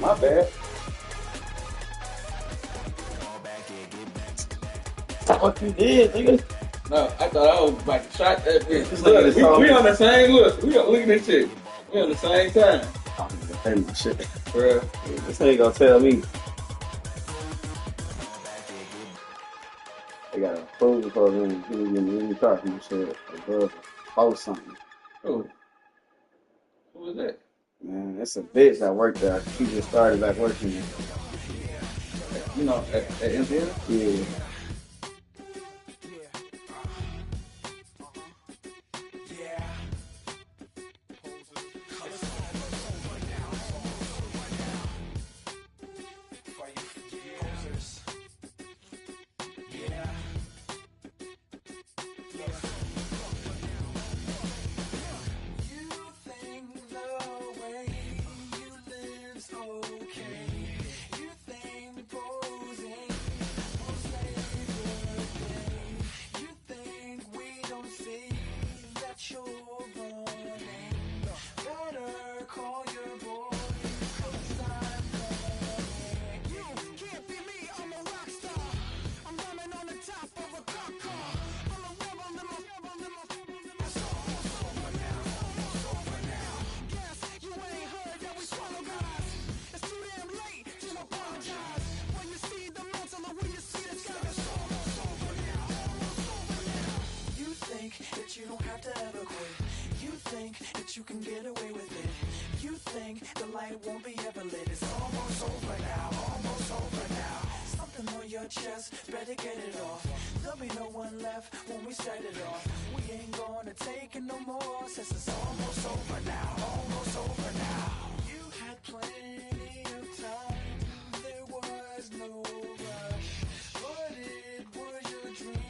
My bad. What you did, nigga? No, I thought I was about to shot that bitch. Look, We on the same look. We look at this shit. We on the same time. I'm gonna pay my shit. Bruh. This ain't gonna tell me. I got a food for him. He was in the car. He said, oh, something. Who? Who was that? Man, it's a bitch that worked there. She just started back working there. You know, at MTN? Yeah. You don't have to ever quit. You think that you can get away with it. You think the light won't be ever lit. It's almost over now, almost over now. Something on your chest, better get it off. There'll be no one left when we set it off. We ain't gonna take it no more, since it's almost over now, almost over now. You had plenty of time, there was no rush, but it was your dream.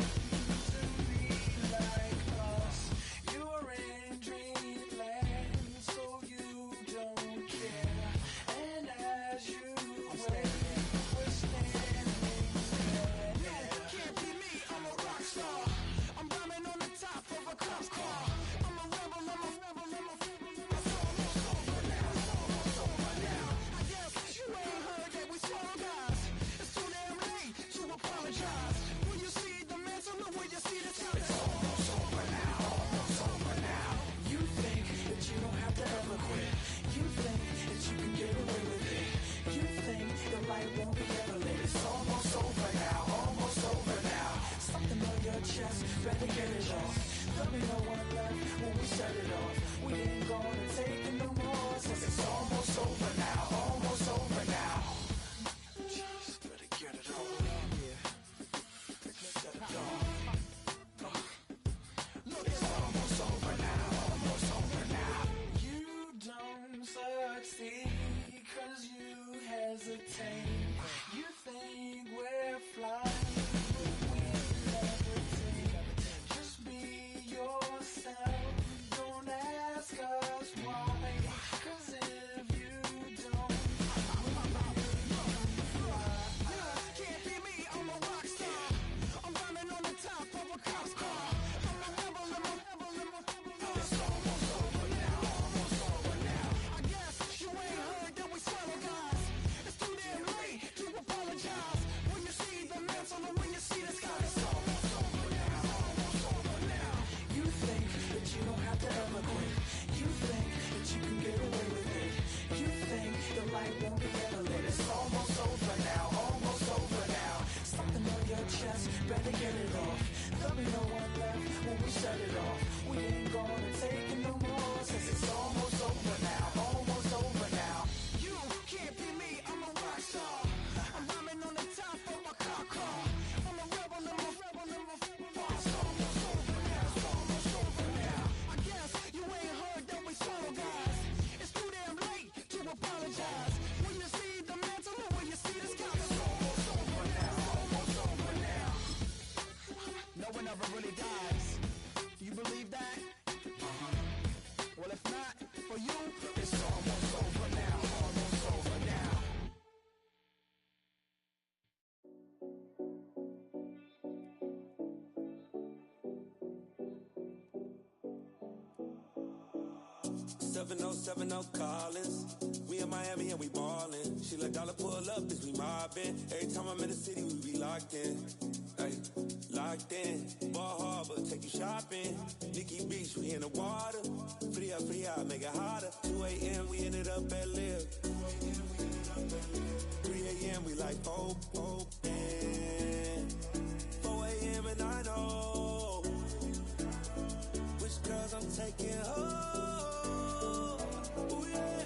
7070 Collins. We in Miami and we ballin'. She let dollar pull up, bitch, we mobbin'. Every time I'm in the city, we be locked in. Ay, locked in. Ball Harbor, take you shopping. Nikki Beach, we in the water. Free up, make it hotter. 2 a.m., we ended up at Live. 3 a.m., we like hope. 4 a.m. and I know which girls I'm taking home. Ooh, yeah.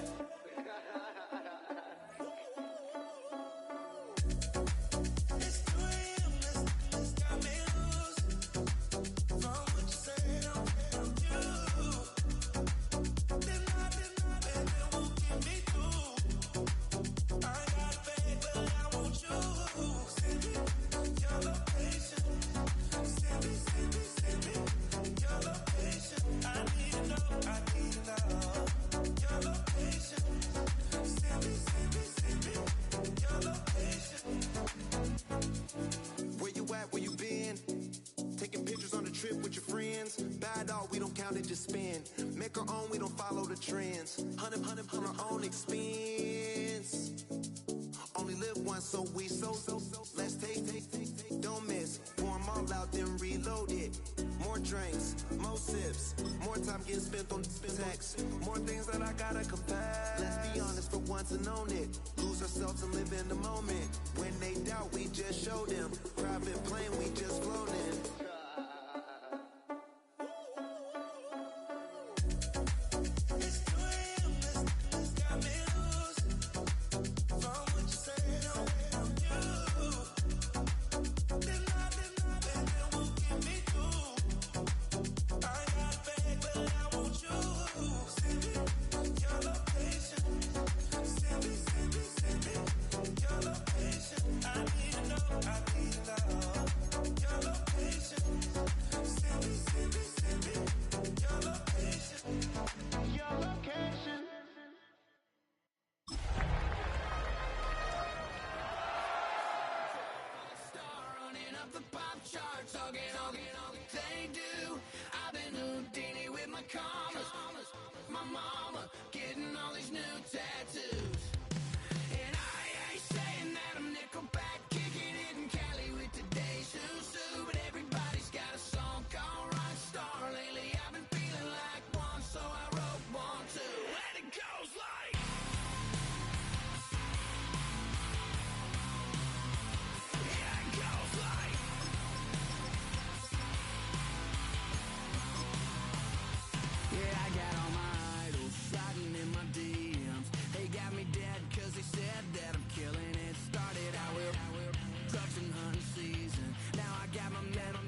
It's 2 a.m., this got me loose. From what you said, I'm you. Then it won't get me through. I ain't got a bag, but I want you. Send me your location. Send me your location. I need to know your location. Send me your location. Where you at? Where you been? Taking pictures on the trip with your friends. Bad all, we don't count it, just spend. Make our own, we don't follow the trends. 100 on our own expense. Only live once, so we so. Let's take. Don't miss. Pour 'em all out, then reload it. More drinks, more sips. More time getting spent on text. More things that I gotta confess. Let's be honest for once and own it. Lose ourselves and live in the moment. When they doubt, we just show them. Private plane, we just flown in. It's 2 a.m., this got me loose. From what you said, I'm you. Then it won't get me through. I ain't got a bag, but I want you. Send me your location. Send me your location. I need to know your location. Send me your location. Your location. Star running up the pop charts, hugging. They do. I've been Houdini with my commas. My mama getting all these new tattoos. And I ain't saying that I'm Nickelback, kicking it in Cali with today's who's who. But everybody's got a song called Rockstar. Lately I've been feeling like one, so I wrote one too. And it goes like. Yeah, it goes like. Yeah, I got all my idols sliding in my DMs. They got me dead cause they said that I'm killing it. Started out with trucks and hunting season. Now I got my metal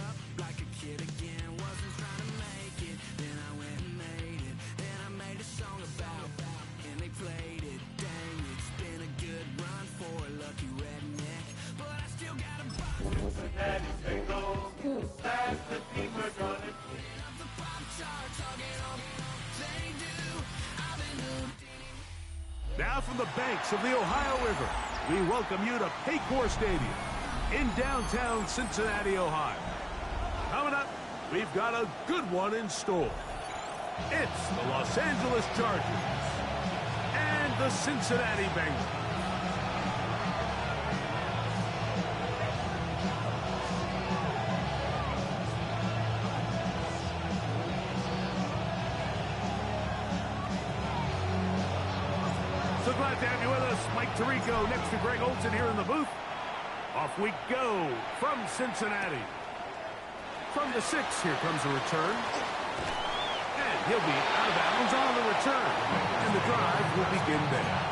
up like a kid again. Wasn't trying to make it, then I went and made it. Then I made a song about and they played it. Dang, it's been a good run for a lucky redneck, but I still got a box. Cincinnati Bengals, that's the team we're running. Up the pop charts, hugging. They do. I've been Houdini. Now from the banks of the Ohio River, we welcome you to Paycor Stadium in downtown Cincinnati, Ohio. Coming up, we've got a good one in store. It's the Los Angeles Chargers and the Cincinnati Bengals. So glad to have you with us. Mike Tirico next to Greg Olson here in the booth. Off we go from Cincinnati. From the 6, here comes a return. And he'll be out of bounds on the return. And the drive will begin there.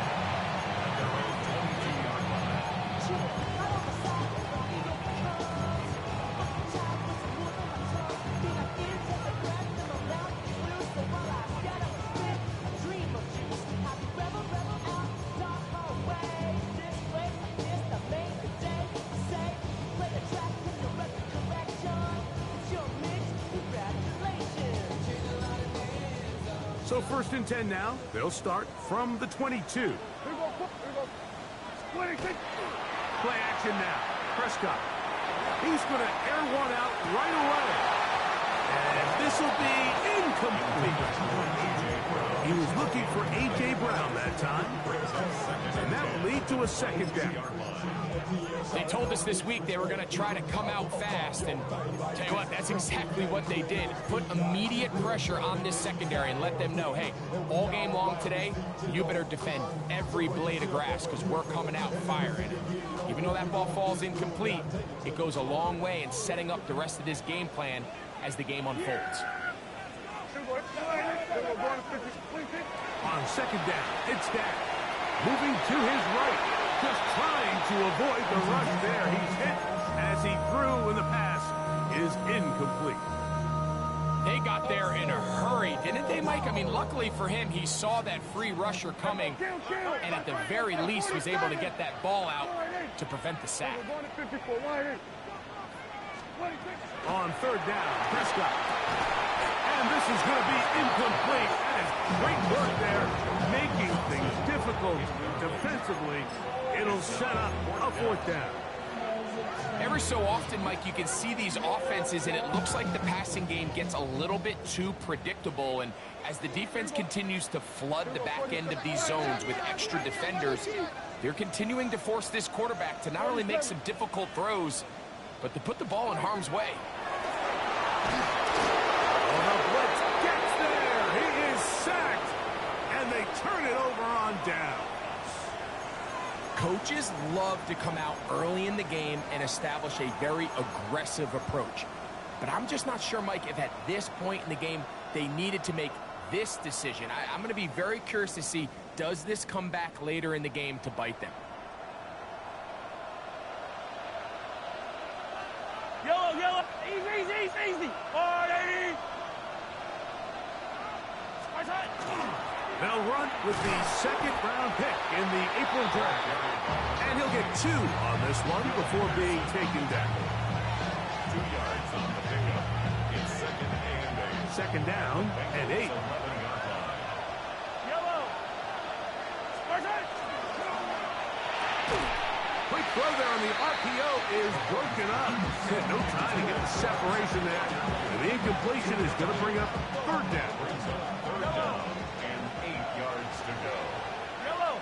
So 1st and 10 now. They'll start from the 22. Here we go. Play action now. Prescott. He's going to air one out right away. And this will be incomplete. He was looking for A.J. Brown that time. And that will lead to a second down. They told us this week they were going to try to come out fast, and tell you what, that's exactly what they did. Put immediate pressure on this secondary and let them know, hey, all game long today, you better defend every blade of grass because we're coming out firing. Even though that ball falls incomplete, it goes a long way in setting up the rest of this game plan as the game unfolds. On second down, it's Dak. Moving to his right, just trying to avoid the rush there. He's hit as he threw, and the pass is incomplete. They got there in a hurry, didn't they, Mike? I mean, luckily for him, he saw that free rusher coming, and at the very least was able to get that ball out to prevent the sack. On third down, Prescott. And this is going to be incomplete. That is great work there, making things difficult defensively. It'll set up a fourth down. Every so often, Mike, you can see these offenses, and it looks like the passing game gets a little bit too predictable. And as the defense continues to flood the back end of these zones with extra defenders, they're continuing to force this quarterback to not only make some difficult throws, but to put the ball in harm's way. The blitz gets there. He is sacked, and they turn it over on down. Coaches love to come out early in the game and establish a very aggressive approach. But I'm just not sure, Mike, if at this point in the game they needed to make this decision. I'm going to be very curious to see, does this come back later in the game to bite them? Yellow. Easy. Hard, 80. They'll run with the second-round pick in the April draft. And he'll get 2 on this one before being taken down. 2 yards on the pickup. It's second and 8. 2nd down and 8. Yellow. Quick throw there on the RPO is broken up. No time to get the separation there. And the incompletion is going to bring up 3rd down. Third down and 8 yards to go. Yellow.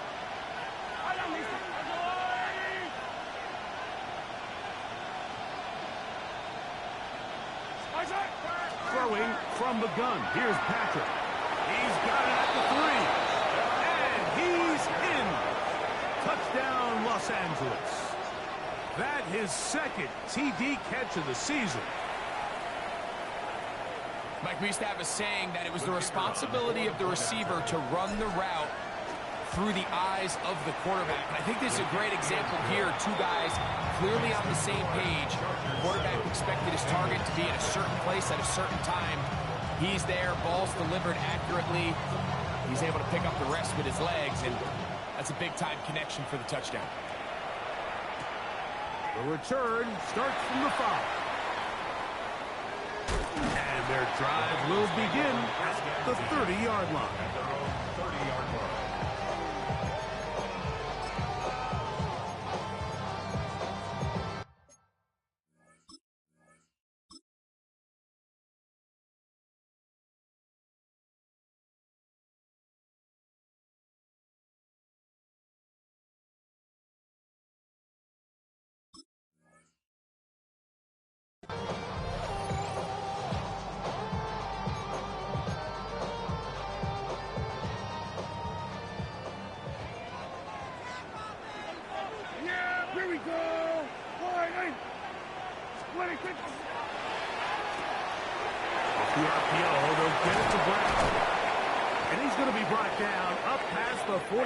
Throwing from the gun. Here's Patrick. He's got it at the 3. And he's in. Touchdown, Los Angeles. That his 2nd TD catch of the season. Mike, we used to have a saying that it was the responsibility of the receiver to run the route through the eyes of the quarterback. And I think this is a great example here. 2 guys clearly on the same page. The quarterback expected his target to be in a certain place at a certain time. He's there, ball's delivered accurately. He's able to pick up the rest with his legs, and that's a big-time connection for the touchdown. The return starts from the 5. And their drive will begin at the 30-yard line. At their own 30-yard line. Here we go. Wide. Split it quick. Off the RPO, they'll get it to Brown. And he's going to be brought down up past the 45.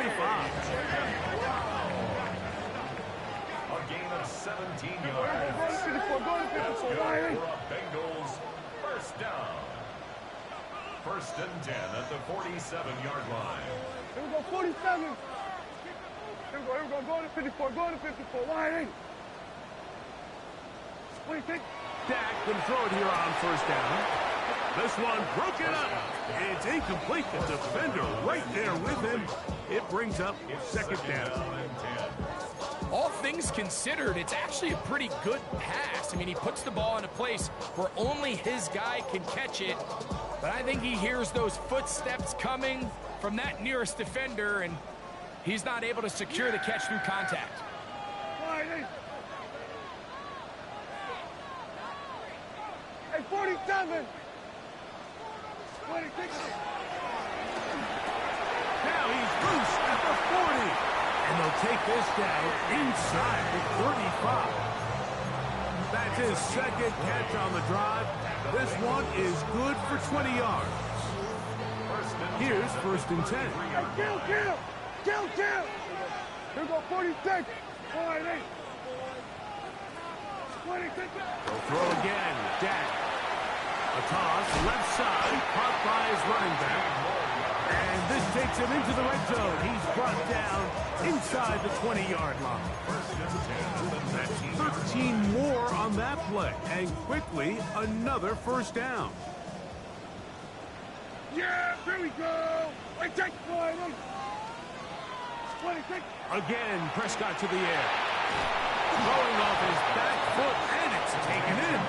A gain of 17 yards. Go to 54. That's good Wide. for a Bengals first down. 1st and 10 at the 47-yard line. Here we go. 47. Here we go. Go to 54. Go to 54. Wide. Split it. Dak can throw it here on 1st down. This one broken up. It's incomplete. The defender right there with him. It brings up 2nd down. And 10. all things considered, it's actually a pretty good pass. I mean, he puts the ball in a place where only his guy can catch it. But I think he hears those footsteps coming from that nearest defender, and he's not able to secure the catch through contact. Hey, 47! 26! Now he's loose at the 40. And they'll take this down inside the 35. That's his second catch on the drive. This one is good for 20 yards. Here's 1st and 10. Hey, kill! Here go 46! 48! 26! They'll throw again. Dak. A toss, left side, caught by his running back. And this takes him into the red zone. He's brought down inside the 20-yard line. That's 13 more on that play. And quickly, another 1st down. Yeah, here we go! Hey, take 26! Again, Prescott to the air. Throwing off his back foot, and it's taken in.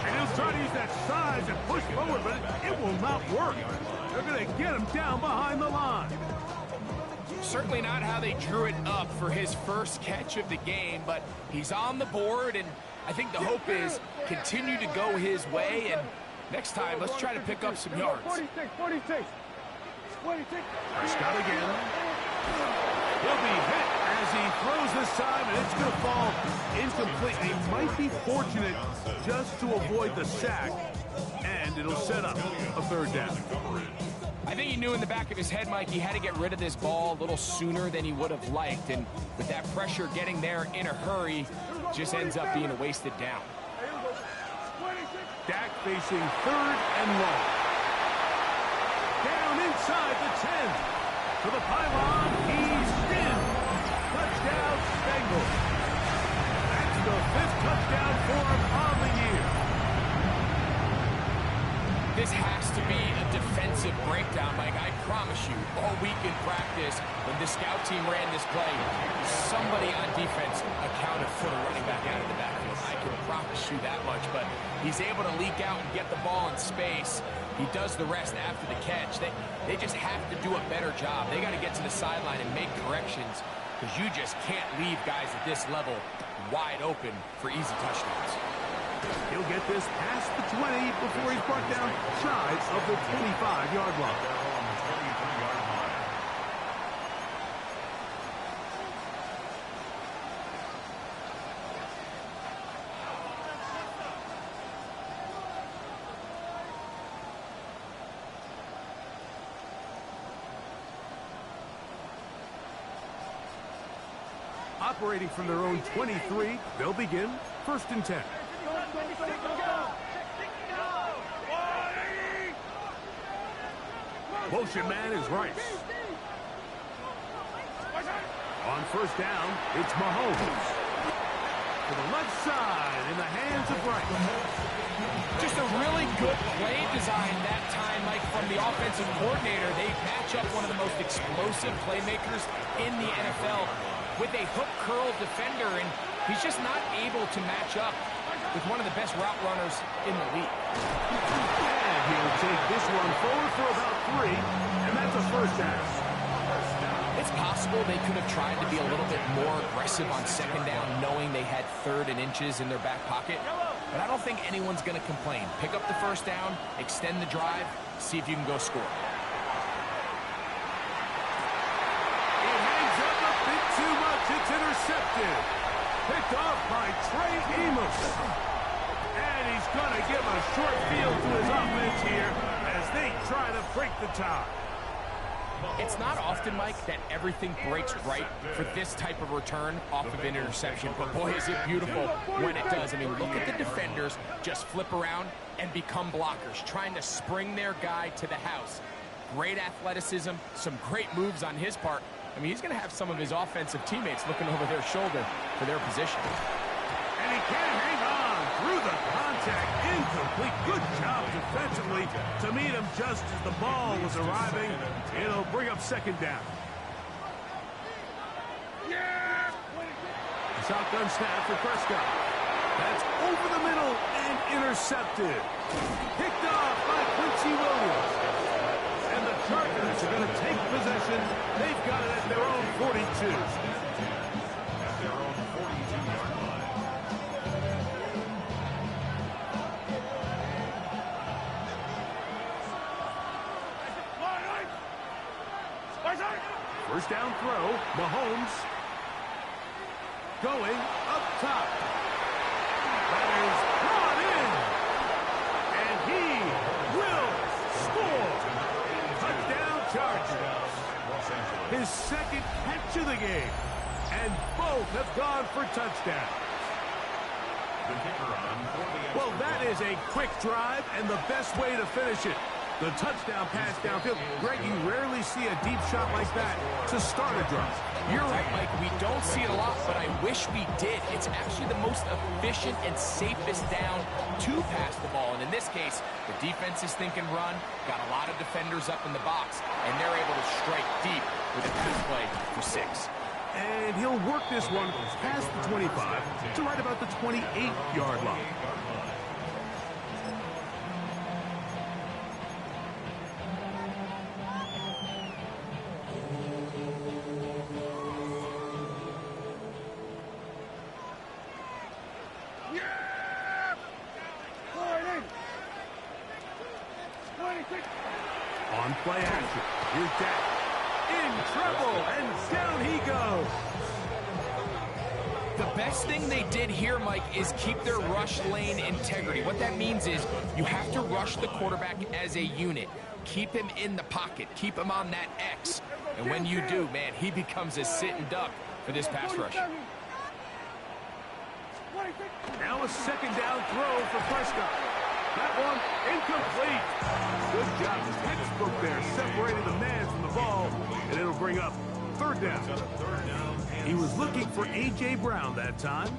And he'll try to use that size and push forward, but it will not work. They're going to get him down behind the line. Certainly not how they drew it up for his first catch of the game, but he's on the board, and I think the hope is continue to go his way, and next time, let's try to pick up some yards. 46! Prescott again. He'll be hit as he throws this time, and it's going to fall incomplete. He might be fortunate just to avoid the sack, and it'll set up a 3rd down. I think he knew in the back of his head, Mike, he had to get rid of this ball a little sooner than he would have liked, and with that pressure getting there in a hurry, just ends up being a wasted down. Dak facing 3rd and long. Down inside the 10. To the pylon, he's in. Touchdown, Bengals. That's the 5th touchdown for him on the year. This has to be a defensive breakdown, Mike. I promise you, all week in practice, when the scout team ran this play, somebody on defense accounted for the running back out of the backfield. I can promise you that much, but he's able to leak out and get the ball in space. He does the rest after the catch. They just have to do a better job. They got to get to the sideline and make corrections, because you just can't leave guys at this level wide open for easy touchdowns. He'll get this past the 20 before he's brought down shy of the 25-yard line. Operating from their own 23, they'll begin 1st and 10. Motion man is Rice. On 1st down, it's Mahomes. To the left side in the hands of Rice. Just a really good play design that time, Mike, from the offensive coordinator. They match up one of the most explosive playmakers in the NFL with a hook curl defender, and he's just not able to match up with one of the best route runners in the league. And he'll take this one forward for about 3, and that's a 1st down. It's possible they could have tried to be a little bit more aggressive on 2nd down, knowing they had 3rd and inches in their back pocket. But I don't think anyone's going to complain. Pick up the 1st down, extend the drive, see if you can go score. It hangs up a bit too much. It's intercepted. Picked off by Trey Amos. And he's going to give a short field to his offense here as they try to break the tie. It's not often, Mike, that everything breaks right for this type of return off of an interception. But boy, is it beautiful when it does. I mean, look at the defenders just flip around and become blockers, trying to spring their guy to the house. Great athleticism, some great moves on his part. I mean, he's going to have some of his offensive teammates looking over their shoulder for their position. And he can't hang on through the contact. Incomplete. Good job defensively to meet him just as the ball was arriving. It'll bring up 2nd down. Yeah! shotgun snap for Prescott. That's over the middle and intercepted. Picked off by Quincy Williams. And the Chargers are going to take possession. They've got it at their own 42. At their own 42-yard line. First down throw, Mahomes going up top. That is brought in. And he will score. Touchdown Chargers. His second catch of the game. And both have gone for touchdowns. Well, that is a quick drive and the best way to finish it. The touchdown pass downfield. Greg, you rarely see a deep shot like that to start a drive. You're right, Mike. We don't see it a lot, but I wish we did. It's actually the most efficient and safest down to pass the ball. And in this case, the defense is thinking run, got a lot of defenders up in the box, and they're able to strike deep with a pass play for 6. And he'll work this one past the 25 to right about the 28-yard line. On play action. Here's Dak. In trouble, and down he goes. The best thing they did here, Mike, is keep their rush lane integrity. What that means is you have to rush the quarterback as a unit. Keep him in the pocket. Keep him on that X. And when you do, man, he becomes a sitting duck for this pass rush. Now a second down throw for Prescott. That one incomplete. Good job. Textbook there, separating the man from the ball, and it'll bring up third down. He was looking for A.J. Brown that time.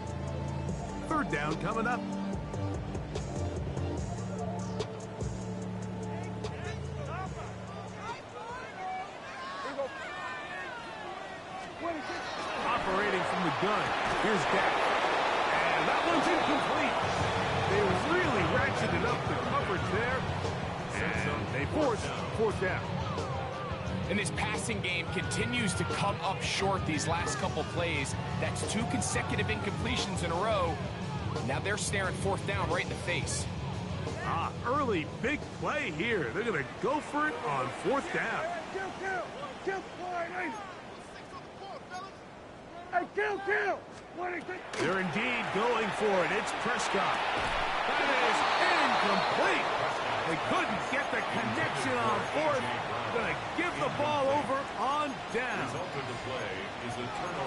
Third down coming up. Operating from the gun. Here's Dak. And that one's incomplete. They really ratcheted up the coverage there. And they force fourth down. And this passing game continues to come up short these last couple plays. That's 2 consecutive incompletions in a row. Now they're staring fourth down right in the face. Early big play here. They're going to go for it on fourth down. They're indeed going for it. It's Prescott. That is incomplete. They couldn't get the connection on fourth. Going to give the ball over on down.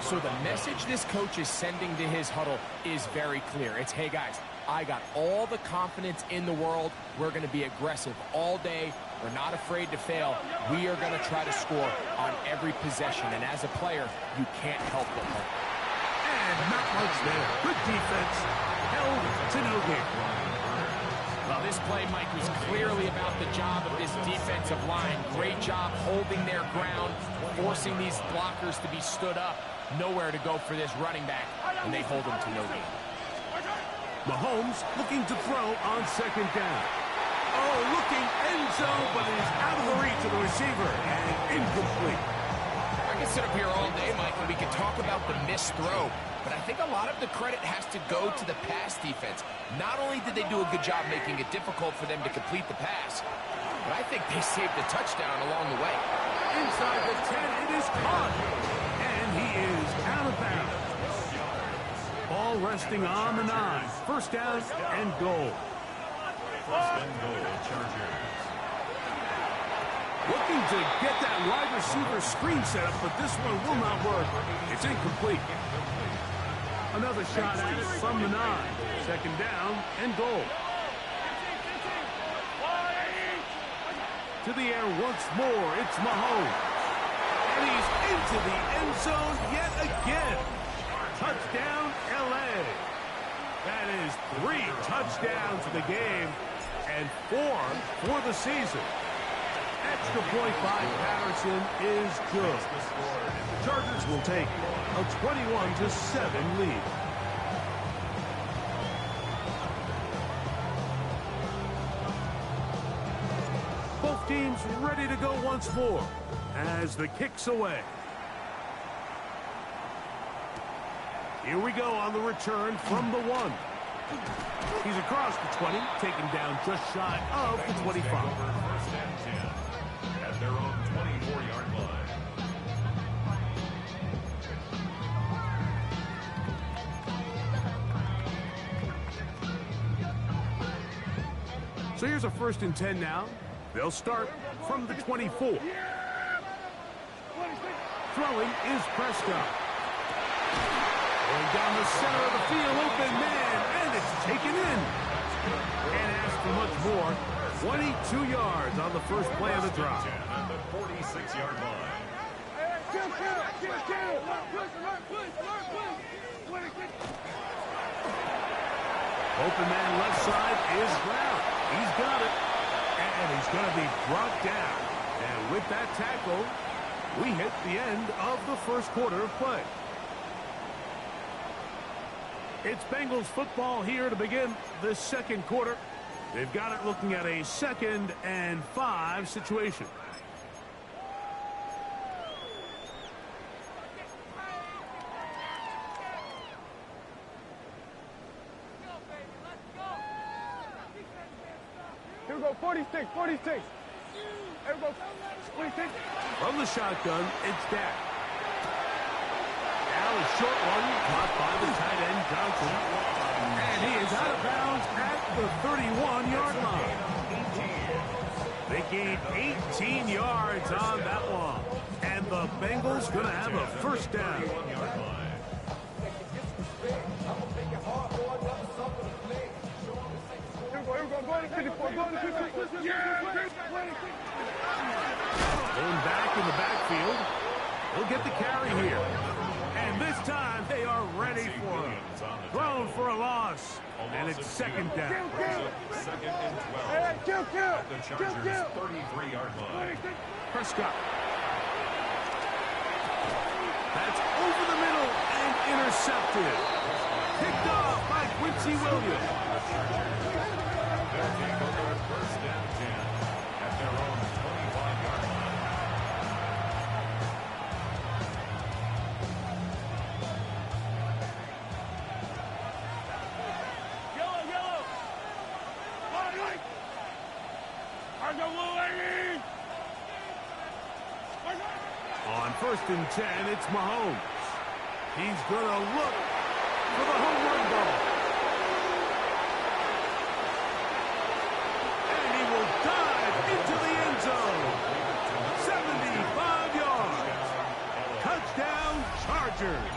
So the message this coach is sending to his huddle is very clear. It's, hey guys, I got all the confidence in the world. We're going to be aggressive all day. We're not afraid to fail. We are going to try to score on every possession. And as a player, you can't help but hope. And not much there. Good defense. Held to no gain. Well, this play, Mike, was clearly about the job of this defensive line. Great job holding their ground, forcing these blockers to be stood up. Nowhere to go for this running back, and they hold him to no gain. Mahomes looking to throw on second down. Oh, looking end zone, but it is out of the reach of the receiver, and incomplete. I can sit up here all day, Mike, and we can talk about the missed throw, but I think a lot of the credit has to go to the pass defense. Not only did they do a good job making it difficult for them to complete the pass, but I think they saved a touchdown along the way. Inside the 10, it is caught, and he is out of bounds. Ball resting on the 9. First down and goal. First and goal, Chargers. Looking to get that wide receiver screen set up, but this one will not work. It's incomplete. Another shot at it from the 9. Second down and goal. To the air once more, it's Mahomes. And he's into the end zone yet again. Touchdown, L.A. That is 3 touchdowns in the game and 4 for the season. At extra point by Patterson is good. The Chargers will take a 21-7 lead. Both teams ready to go once more as the kick's away. Here we go on the return from the 1. He's across the 20, taken down just shy of the 25. First and 10 at their own 24-yard line. So here's a 1st and 10 now. They'll start from the 24. Throwing is Prescott. Going down the center of the field, open man, and it's taken in. Can't ask for much more. 22 yards on the first play of the drive. At the 46-yard line. Open man left side is Brown. He's got it. And he's going to be brought down. And with that tackle, we hit the end of the first quarter of play. It's Bengals football here to begin the second quarter. They've got it looking at a 2nd and 5 situation. Here we go, 46, 46. Here we go, 46. From the shotgun, it's Dak. Now a short one caught by the tight end Johnson. And he is out of bounds at the 31-yard line. They gained 18 yards on that one. And the Bengals going to have a first down. Going back in the backfield. He'll get the carry here. And this time they are ready for him. Thrown for a loss. And it's 2nd down. Second and 12. At the Chargers' 33-yard line. Prescott. That's over the middle and intercepted. Picked off by Quincy Williams. They'll take over first and 10 at their own 25-yard line. On 1st and 10, it's Mahomes. He's going to look for the home run ball. And he will dive into the end zone. 75 yards. Touchdown, Chargers.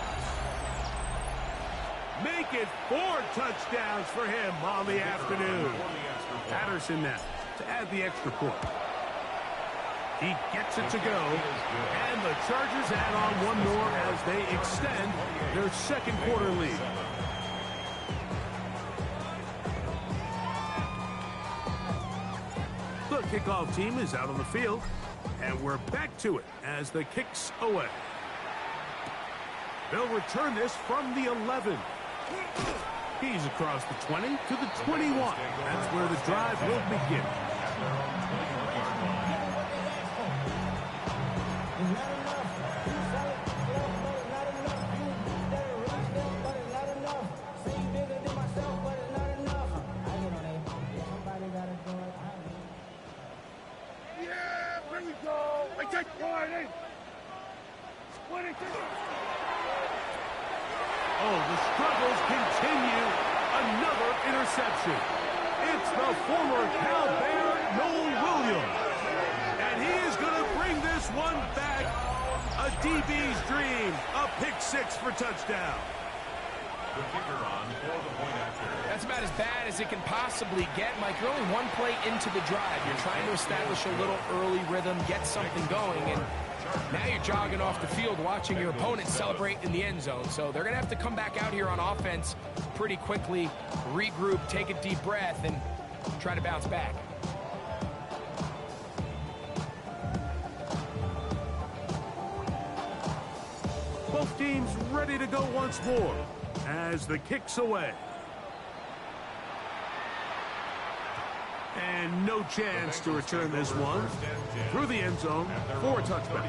Make it 4 touchdowns for him on the afternoon. Patterson now to add the extra point. He gets it to go, and the Chargers add on one more as they extend their second quarter lead. The kickoff team is out on the field, and we're back to it as the kick's away. They'll return this from the 11. He's across the 20 to the 21. That's where the drive will begin. Oh, the struggles continue. Another interception. It's the former Cal Bear, Noel Williams. And he is going to bring this one back. A DB's dream. A pick 6 for touchdown. The kicker on for the point after. That's about as bad as it can possibly get, Mike. You're only one play into the drive. You're trying to establish a little early rhythm, get something going, and now you're jogging off the field watching your opponent celebrate in the end zone. So they're going to have to come back out here on offense pretty quickly, regroup, take a deep breath, and try to bounce back. Both teams ready to go once more as the kick's away. And no chance to return this one through the end zone for a touchback.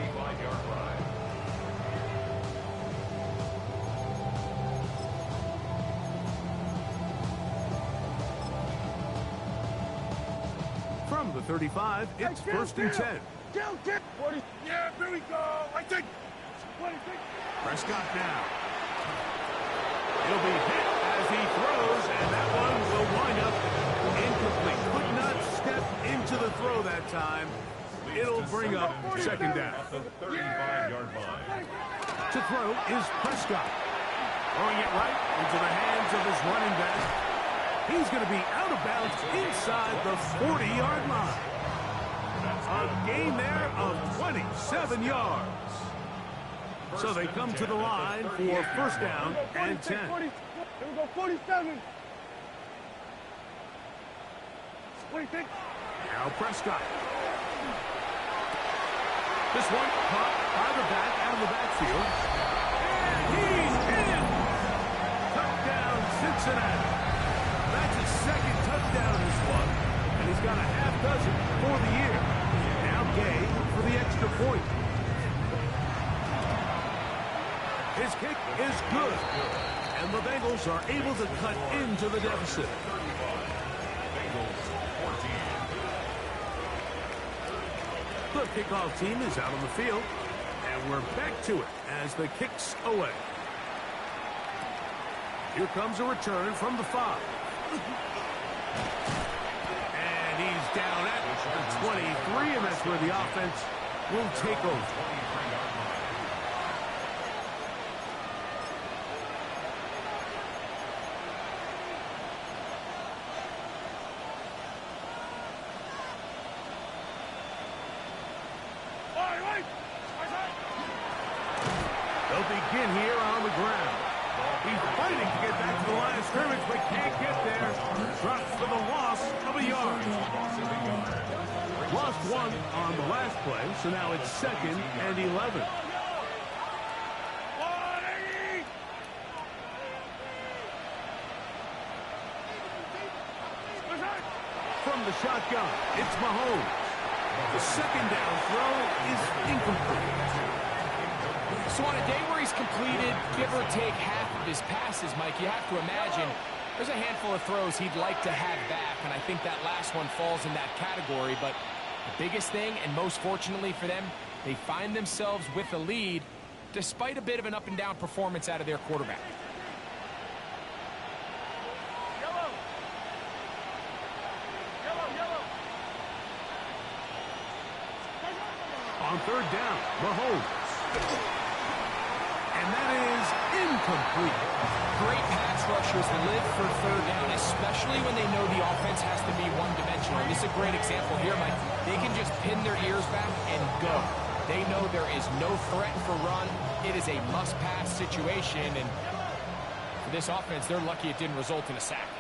From the 35, it's first and 10. Yeah, here we go. I think. Prescott now. He'll be hit as he throws, and that one will wind up incomplete. Could not step into the throw that time. It'll bring up second down. At the 35-yard line. To throw is Prescott. Throwing it right into the hands of his running back. He's going to be out of bounds inside the 40-yard line. A gain there of 27 yards. So they come to the line for first down and 10. Here we go, 47. 26. Now Prescott. This one caught by the back out of the backfield. And he's in! Touchdown, Cincinnati. That's his second touchdown in this one. And he's got a half dozen for the year. Now Gay for the extra point. His kick is good. And the Bengals are able to cut into the deficit. The kickoff team is out on the field. And we're back to it as the kick's away. Here comes a return from the 5. And he's down at the 23, and that's where the offense will take over. They'll begin here on the ground. He's fighting to get back to the line of scrimmage, but can't get there. Drops for the loss of a yard. Lost one on the last play, so now it's 2nd and 11. From the shotgun, it's Mahomes. The second down throw is incomplete. So on a day where he's completed, give or take half of his passes, Mike, you have to imagine there's a handful of throws he'd like to have back, and I think that last one falls in that category. But the biggest thing, and most fortunately for them, they find themselves with a lead despite a bit of an up-and-down performance out of their quarterback. On third down, Mahomes. And that is incomplete. Great pass rushers live for third down, especially when they know the offense has to be one-dimensional. This is a great example here, Mike. They can just pin their ears back and go. They know there is no threat for run. It is a must-pass situation, and for this offense, they're lucky it didn't result in a sack.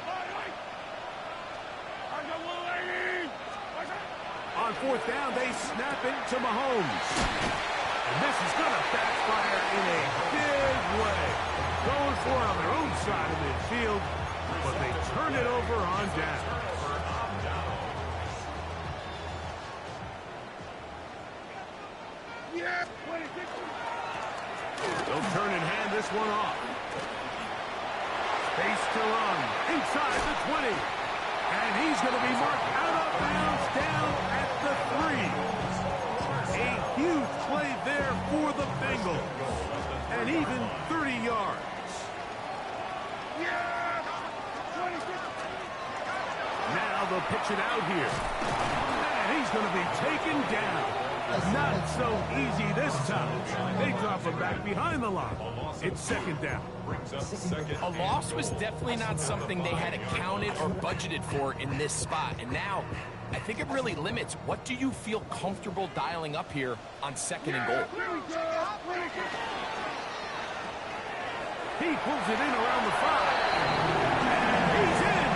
On fourth down, they snap it to Mahomes. And this is going to backfire in a big way. Going for it on their own side of midfield, but they turn it over on down. They'll turn and hand this one off. Space to run inside the 20. And he's going to be marked out of bounds down at the 3. A huge play there for the Bengals. And even 30 yards. Now they'll pitch it out here. And he's going to be taken down. Not so easy this time. They drop him back behind the line. It's second down. A loss was definitely not something they had accounted or budgeted for in this spot. And now, I think it really limits what do you feel comfortable dialing up here on 2nd and goal. He pulls it in around the 5. And he's in.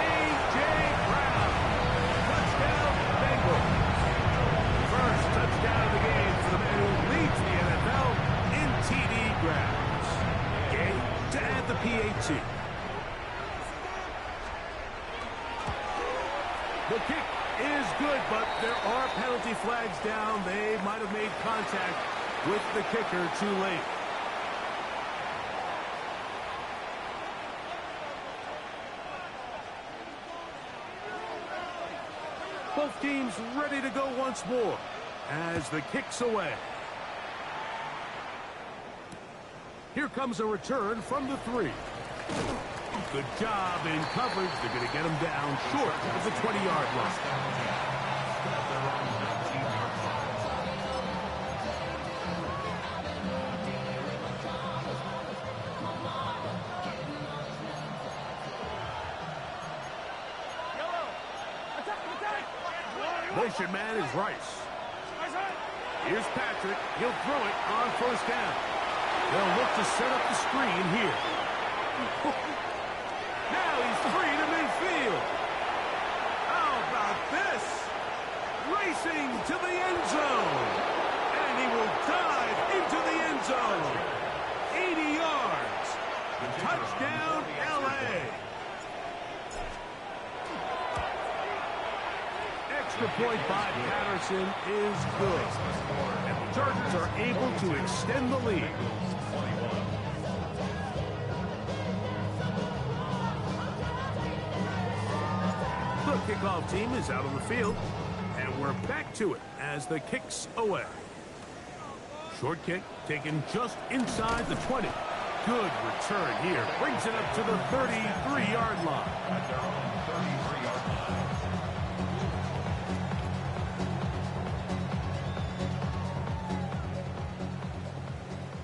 A.J. Brown. Touchdown, Bengals. First touchdown of the game for the man who leads the NFL in TDs. The kick is good, but there are penalty flags down. They might have made contact with the kicker too late. Both teams ready to go once more as the kick's away. Here comes a return from the 3. Good job in coverage. They're going to get him down short of the 20-yard line. Motion man is Rice. Here's Patrick. He'll throw it on first down. They'll look to set up the screen here. Now he's free to midfield. How about this? Racing to the end zone. And he will dive into the end zone. 80 yards. Touchdown, L.A. Extra point by Patterson is good. And the Chargers are able to extend the lead. The kickoff team is out on the field, and we're back to it as the kick's away. Short kick taken just inside the 20. Good return here. Brings it up to the 33-yard line.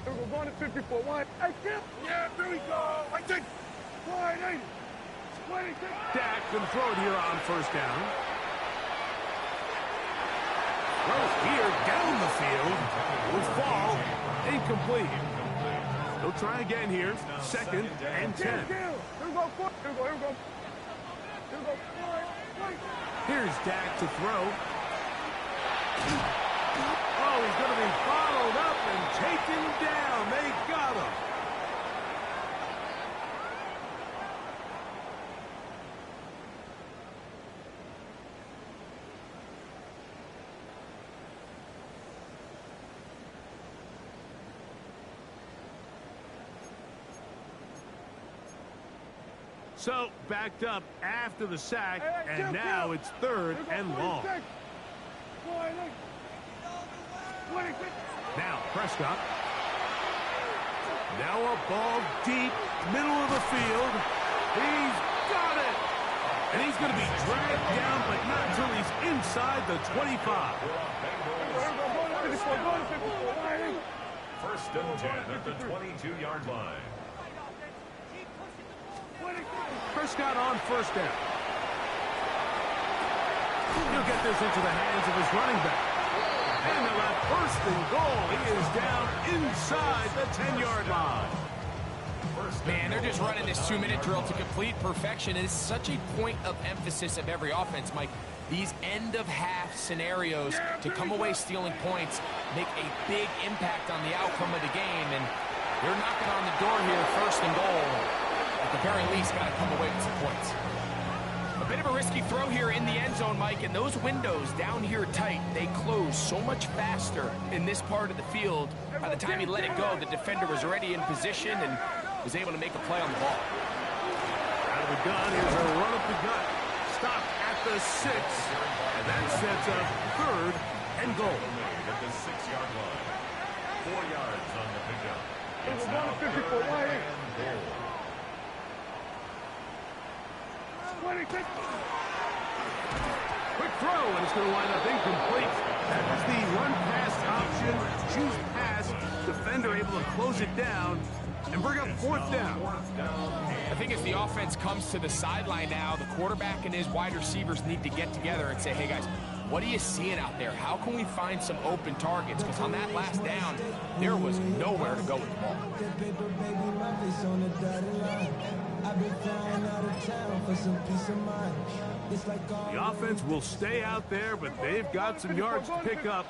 We're going to 54. Wide. Hey, Kim. Yeah, there we go. I think. Wide 80. Dak can throw it here on first down. Well, here down the field will fall incomplete. He'll try again here. 2nd and 10. Here we go. Here we go. Here's Dak to throw. Oh, he's going to be followed up and taken down. They got him. So, backed up after the sack, and now it's 3rd and long. Now, Prescott. Now a ball deep, middle of the field. He's got it! And he's going to be dragged down, but not until he's inside the 25. 1st and 10 at the 22-yard line. Prescott on first down. He'll get this into the hands of his running back. And they'll have 1st and goal. He is down inside the 10-yard line. Man, they're just running this 2-minute drill to complete perfection. It is such a point of emphasis of every offense, Mike. These end-of-half scenarios to come away stealing points make a big impact on the outcome of the game. And they're knocking on the door here, 1st and goal. At the very least, got to come away with some points. A bit of a risky throw here in the end zone, Mike, and those windows down here tight, they close so much faster in this part of the field. By the time he let it go, the defender was already in position and was able to make a play on the ball. Out of the gun, here's a run up the gut. Stop at the 6, and that sets up 3rd and goal. At the 6-yard line. 4 yards on the pickup. It's We're now going to 54. 3rd Wide. and goal. Quick throw, and it's going to wind up incomplete. That was the run-pass option. Choose pass. Defender able to close it down and bring up 4th down. I think as the offense comes to the sideline now, the quarterback and his wide receivers need to get together and say, hey, guys, what are you seeing out there? How can we find some open targets? Because on that last down, there was nowhere to go with the ball. The offense will stay out there, but they've got some yards to pick up.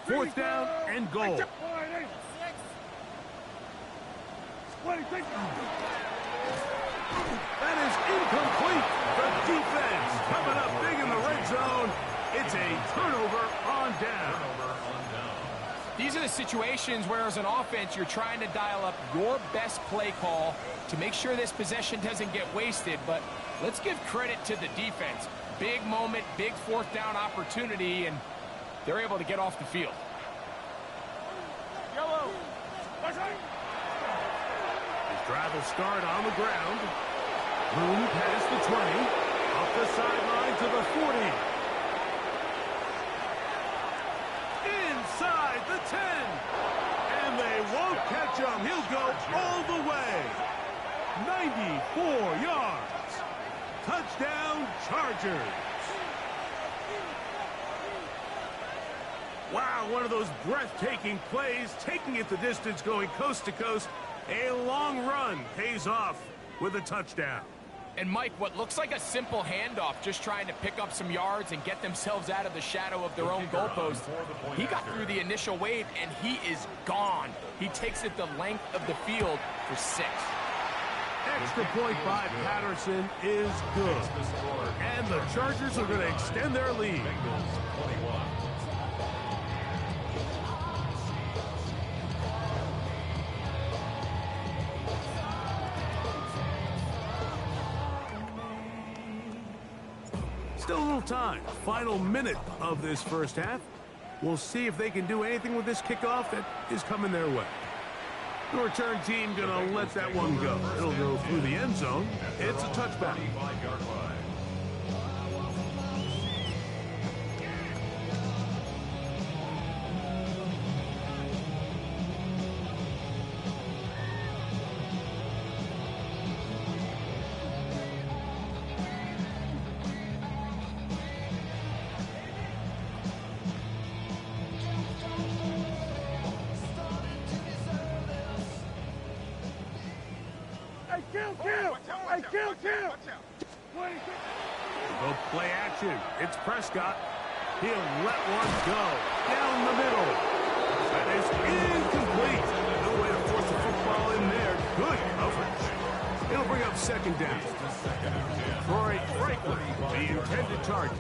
4th down and goal. That is incomplete. The defense coming up big in the red situations where as an offense you're trying to dial up your best play call to make sure this possession doesn't get wasted, but let's give credit to the defense. Big moment, big fourth down opportunity, and they're able to get off the field. Yellow. His drive will start on the ground. Room past the 20. Up the sideline to the 40. Inside the 10. And they won't catch him. He'll go all the way. 94 yards. Touchdown, Chargers. Wow, one of those breathtaking plays, taking it the distance, going coast to coast. A long run pays off with a touchdown. And Mike, what looks like a simple handoff, just trying to pick up some yards and get themselves out of the shadow of their own goalpost. He got through the initial wave, and he is gone. He takes it the length of the field for 6. Extra point by Patterson is good. And the Chargers are going to extend their lead. Still a little time. Final minute of this first half. We'll see if they can do anything with this kickoff that is coming their way. The return team gonna let that one go. It'll go through the end zone. It's a touchback. Kill! They'll play action. It's Prescott. He'll let one go. Down the middle. That is incomplete. No way to force the football in there. Good coverage. It'll bring up second down. Troy Franklin, the intended target.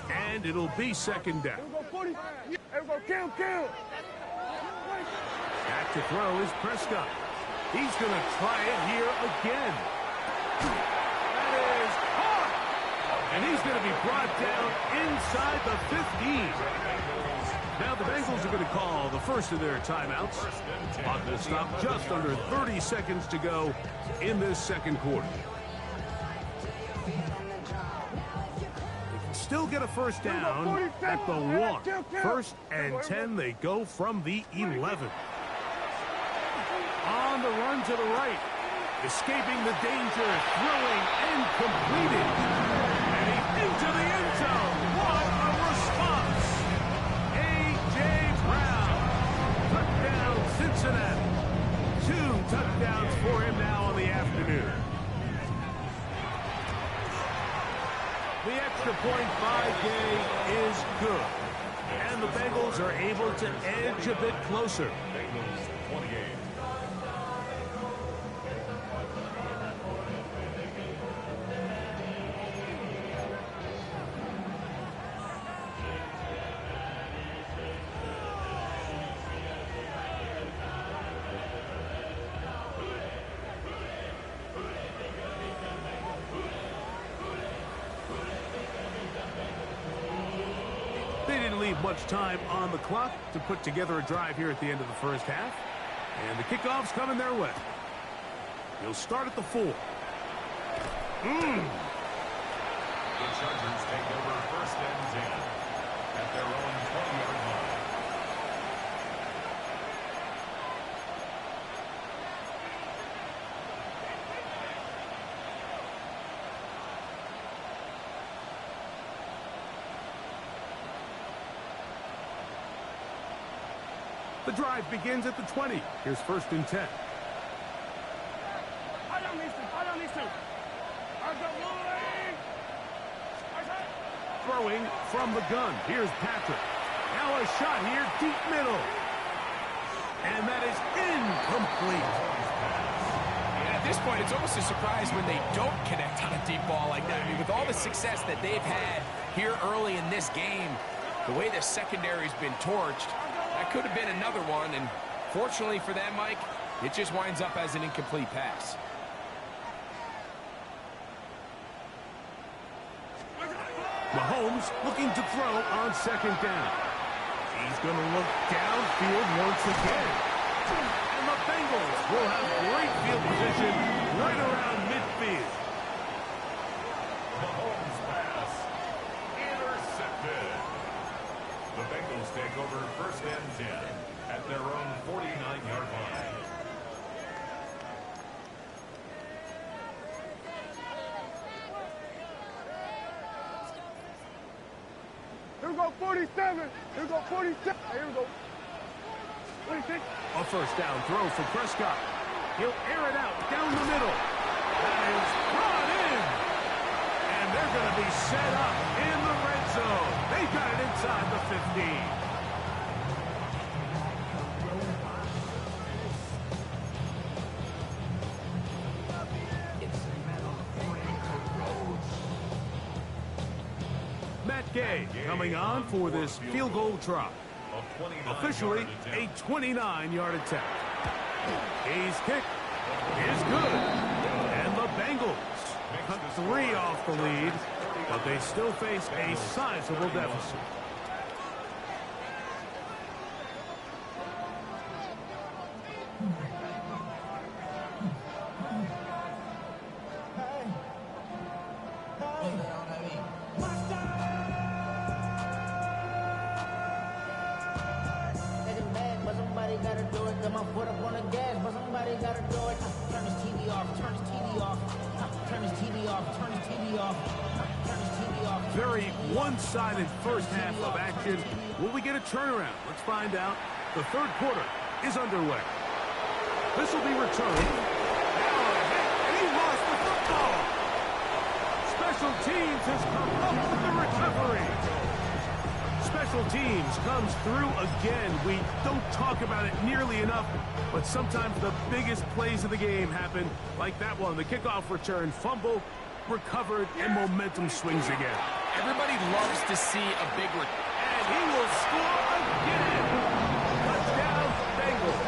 And it'll be second down. Kill! Back to throw is Prescott. He's going to try it here again. That is caught. And he's going to be brought down inside the 15. Now the Bengals are going to call the first of their timeouts. Clock will stop just under 30 seconds to go in this second quarter. They can still get a first down at the 1. First and 10, they go from the 11. On the run to the right. Escaping the danger, throwing and completing. And he's into the end zone. What a response. A.J. Brown. Touchdown, Cincinnati. 2 touchdowns for him now on the afternoon. The extra point by Gay is good. And the Bengals are able to edge a bit closer. Bengals 28. They didn't leave much time on the clock to put together a drive here at the end of the first half. And the kickoff's coming their way. He'll start at the 4. The Chargers take over first and 10 at their own 20-yard line. The drive begins at the 20. Here's first and 10. I don't need to. I got rolling. Throwing from the gun. Here's Patrick. Now a shot here, deep middle. And that is incomplete. And at this point, it's almost a surprise when they don't connect on a deep ball like that. I mean, with all the success that they've had here early in this game, the way the secondary's been torched, That could have been another one, and fortunately for them, Mike, it just winds up as an incomplete pass. Mahomes looking to throw on second down. He's going to look downfield once again. And the Bengals will have great field position right around midfield. Mahomes pass. Intercepted. The Bengals take over first and 10 at their own 49-yard line. Here we go, 47. Here we go, 47. Here we go. 26. A first down throw for Prescott. He'll air it out down the middle. That is brought in. And they're going to be set up in the red zone. They got it inside the 15. Matt Gay coming on for this field goal try. Officially a 29-yard attempt. Gay's kick is good. And the Bengals cut 3 off the lead, but they still face a sizable deficit. Very one-sided first half of action. Will we get a turnaround? Let's find out. The third quarter is underway. This will be returned. Now a hit, and he lost the football. Special teams has come up with the recovery. Special teams comes through again. We don't talk about it nearly enough, but sometimes the biggest plays of the game happen, like that one. The kickoff return, fumble, recovered, and momentum swings again. Everybody loves to see a big And he will score again. Touchdown, Bengals.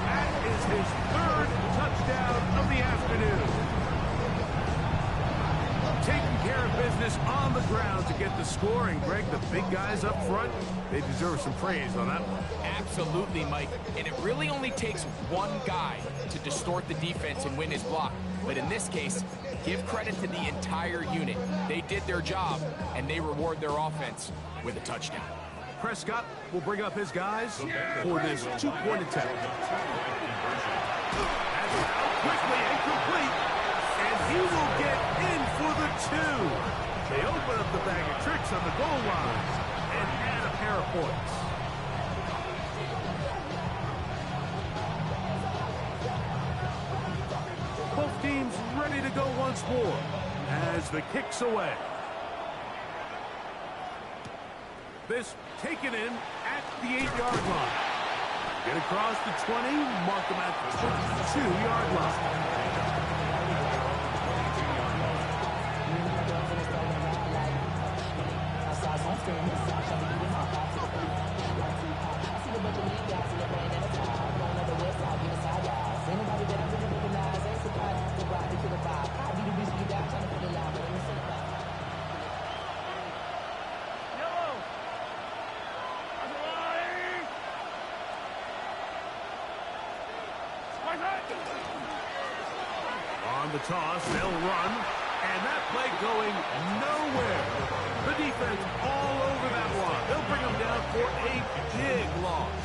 That is his third touchdown of the afternoon. Taking care of business on the ground to get the score. And, Greg, the big guys up front, they deserve some praise on that one. Absolutely, Mike. And it really only takes one guy to distort the defense and win his block. But in this case, give credit to the entire unit. They did their job, and they reward their offense with a touchdown. Prescott will bring up his guys for this two-point attempt. That's out quickly and complete, and he will get in for the 2. They open up the bag of tricks on the goal line and add a pair of points. Both teams ready to go once more as the kick's away. This taken in at the 8-yard line. Get across the 20, mark them at the 22-yard line. On the toss, they'll run, and that play going nowhere. The defense all over that one. They'll bring them down for a big loss.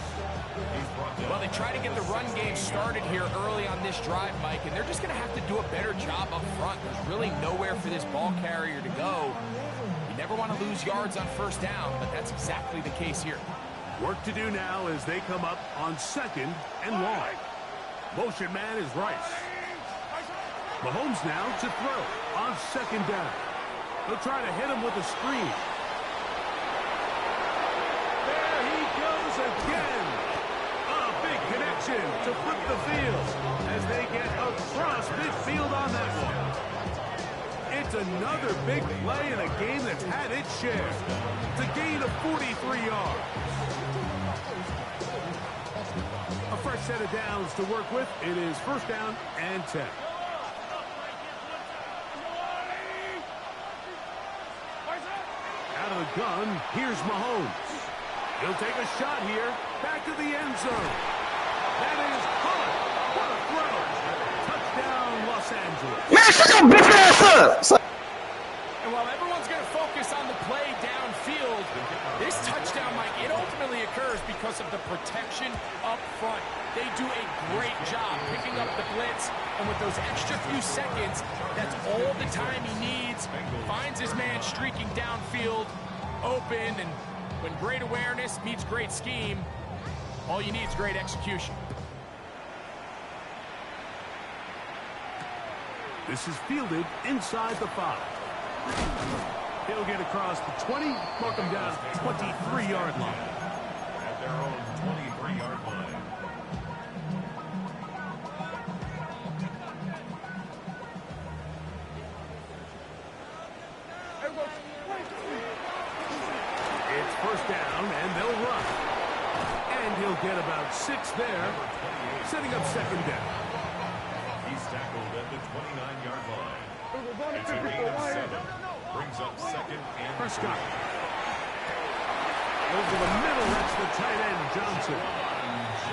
Well, they try to get the run game started here early on this drive, Mike, and they're just going to have to do a better job up front. There's really nowhere for this ball carrier to go. You never want to lose yards on first down, but that's exactly the case here. Work to do now as they come up on 2nd and long. Motion man is Rice. Mahomes now to throw on 2nd down. They'll try to hit him with a screen. There he goes again. A big connection to flip the field as they get across midfield on that one. It's another big play in a game that's had its share. It's a gain of 43 yards. A fresh set of downs to work with. It is first down and 10. Out of the gun, here's Mahomes. He'll take a shot here. Back to the end zone. That is caught. What a throw. Touchdown, Los Angeles. Man, shut your bitch ass up! And while everyone's going to focus on the play downfield, this touchdown, Mike, it ultimately occurs because of the protection up front. They do a great job picking up the blitz, and with those extra few seconds, that's all the time he needs. Finds his man streaking downfield, open, and when great awareness meets great scheme, all you need is great execution. This is fielded inside the 5. He'll get across the 20, mark him down at the 23-yard line. At their own 23-yard line. It's first down, and they'll run. And he'll get about 6 there, setting up second down. He's tackled at the 29-yard line. It's a gain of 7. Brings up second and Prescott. Over the middle, that's the tight end, Johnson.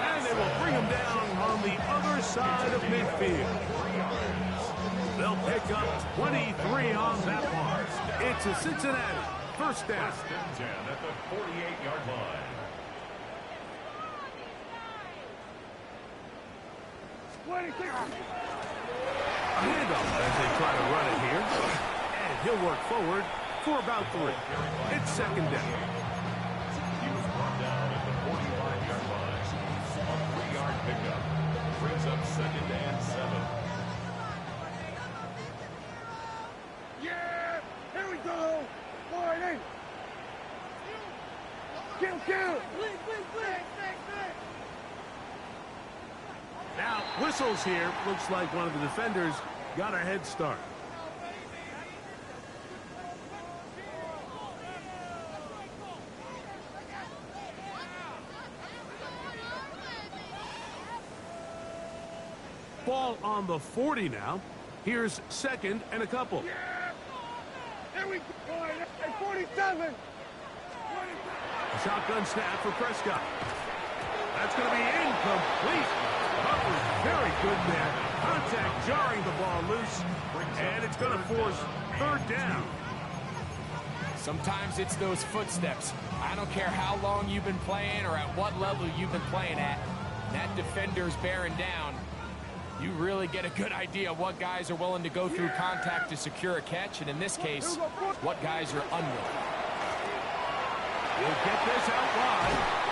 And they will bring him down on the other side of midfield. They'll pick up 23 on that one. It's a Cincinnati first down. First and 10 at the 48-yard line. A handoff as they try to run it here. And he'll work forward for about 3. It's second down. He was brought down at the 45-yard line. A 3-yard pickup. Brings up second and 7. Yeah! Here we go! Wide eight! Kill! Now, whistles here. Looks like one of the defenders got a head start. Ball on the 40 now. Here's second and a couple. Here we go! Wide eight, 47! A shotgun snap for Prescott. That's going to be incomplete. Covered very good there. Contact jarring the ball loose. And it's going to force third down. Sometimes it's those footsteps. I don't care how long you've been playing or at what level you've been playing at. That defender's bearing down. You really get a good idea of what guys are willing to go through contact to secure a catch, and in this case, what guys are unwilling. We'll get this out wide.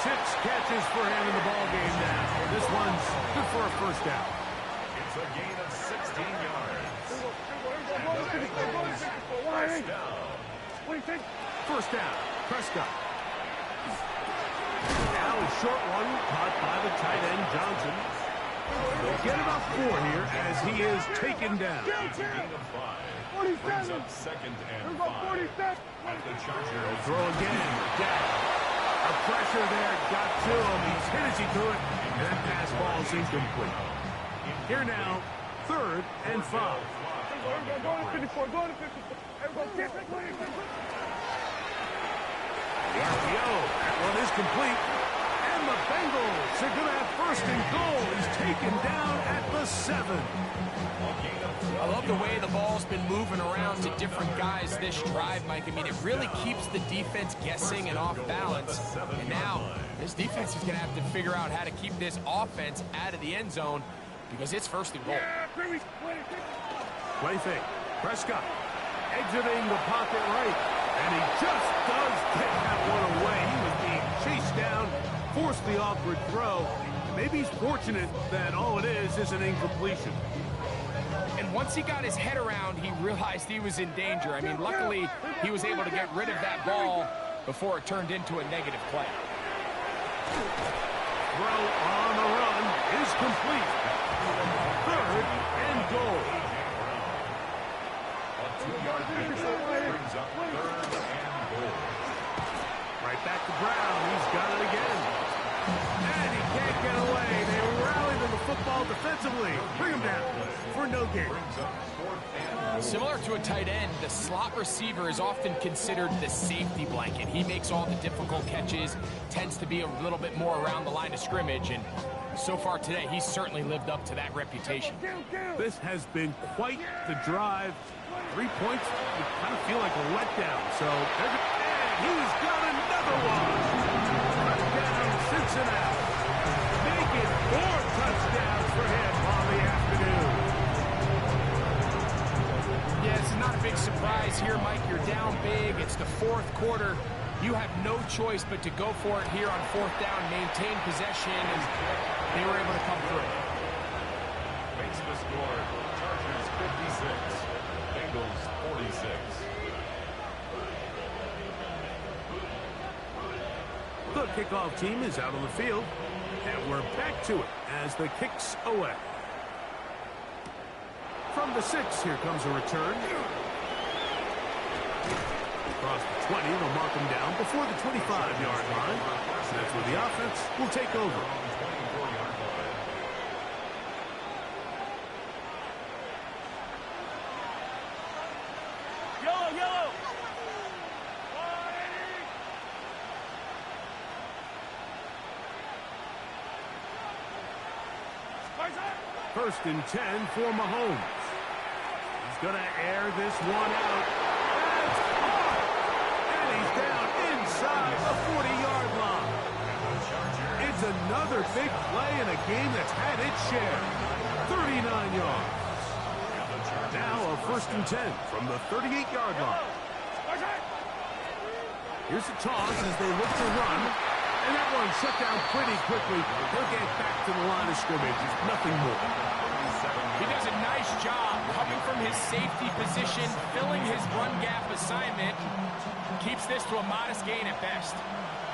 6 catches for him in the ball game now. This one's good for a first down. It's a gain of 16 yards. Wide eight! What do you think? First down, Prescott. Now a short one caught by the tight end, Johnson. They'll get about 4 here as he is taken down. It's a gain of 5. Brings up second and 5. At the Chargers. Throw again. Dash. A pressure there got to him. He's hit as he threw it, and that pass ball is incomplete. Here now, third and 5. Go to 54, go to 54. Everybody get it, The RPO, that one is complete. And the Bengals are going to have first and goal. He's taken down at the 7. I love the way the ball's been moving around to different guys this drive, Mike. I mean, it really keeps the defense guessing and off balance. And now, this defense is going to have to figure out how to keep this offense out of the end zone because it's first and goal. Play fake. Prescott exiting the pocket right. And he just does get that one away. He was being chased down, forced the awkward throw. Maybe he's fortunate that all it is an incompletion. And once he got his head around, he realized he was in danger. I mean, luckily, he was able to get rid of that ball before it turned into a negative play. Throw on the run is complete. Third and goal. A 2-yard pickup brings up third and goal. Right back to Brown. He's got it again. And he can't get away. They rally to the football defensively. Bring him down for no gain. Similar to a tight end, the slot receiver is often considered the safety blanket. He makes all the difficult catches, tends to be a little bit more around the line of scrimmage, and so far today, he's certainly lived up to that reputation. This has been quite the drive. 3 points, you kind of feel like a letdown. So, and he's got another one. Touchdown, Cincinnati. Making 4 touchdowns for him on the afternoon. Yeah, it's not a big surprise here, Mike. You're down big. It's the fourth quarter. You have no choice but to go for it here on fourth down, maintain possession, and they were able to come through. Makes the score. Chargers 56. Bengals 46. The kickoff team is out on the field, and we're back to it as the kick's away. From the 6, here comes a return. Across the 20, they'll mark him down before the 25-yard line. That's where the offense will take over. Yellow, yellow. First and 10 for Mahomes. He's going to air this one out. That's caught! And he's down inside the 40-yard line. It's another big play in a game that's had its share. 39 yards. Now a first and 10 from the 38-yard line. Here's the toss as they look to run. And that one shut down pretty quickly. He'll get back to the line of scrimmage. Nothing more. He does a nice job coming from his safety position, filling his run gap assignment. Keeps this to a modest gain at best.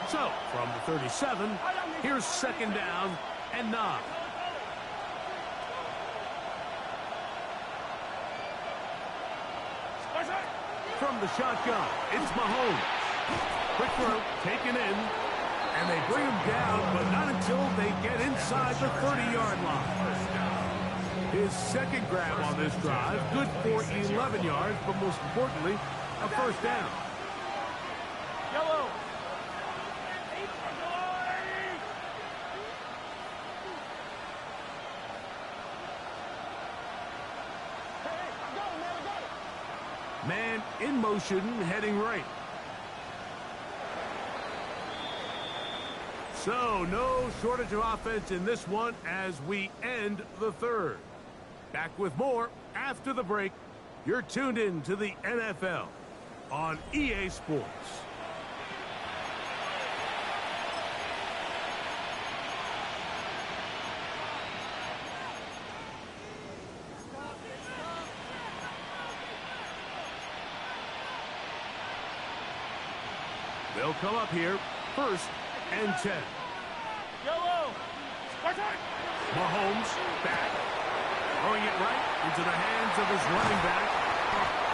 So, from the 37, here's second down and 9. From the shotgun, it's Mahomes. Quick throw, taken in, and they bring him down, but not until they get inside the 30-yard line. His second grab on this drive, good for 11 yards, but most importantly, a first down. Yellow. Man in motion, heading right. So, no shortage of offense in this one as we end the third. Back with more after the break. You're tuned in to the NFL on EA Sports. They'll come up here, first and 10. Yellow. Mahomes back, throwing it right into the hands of his running back.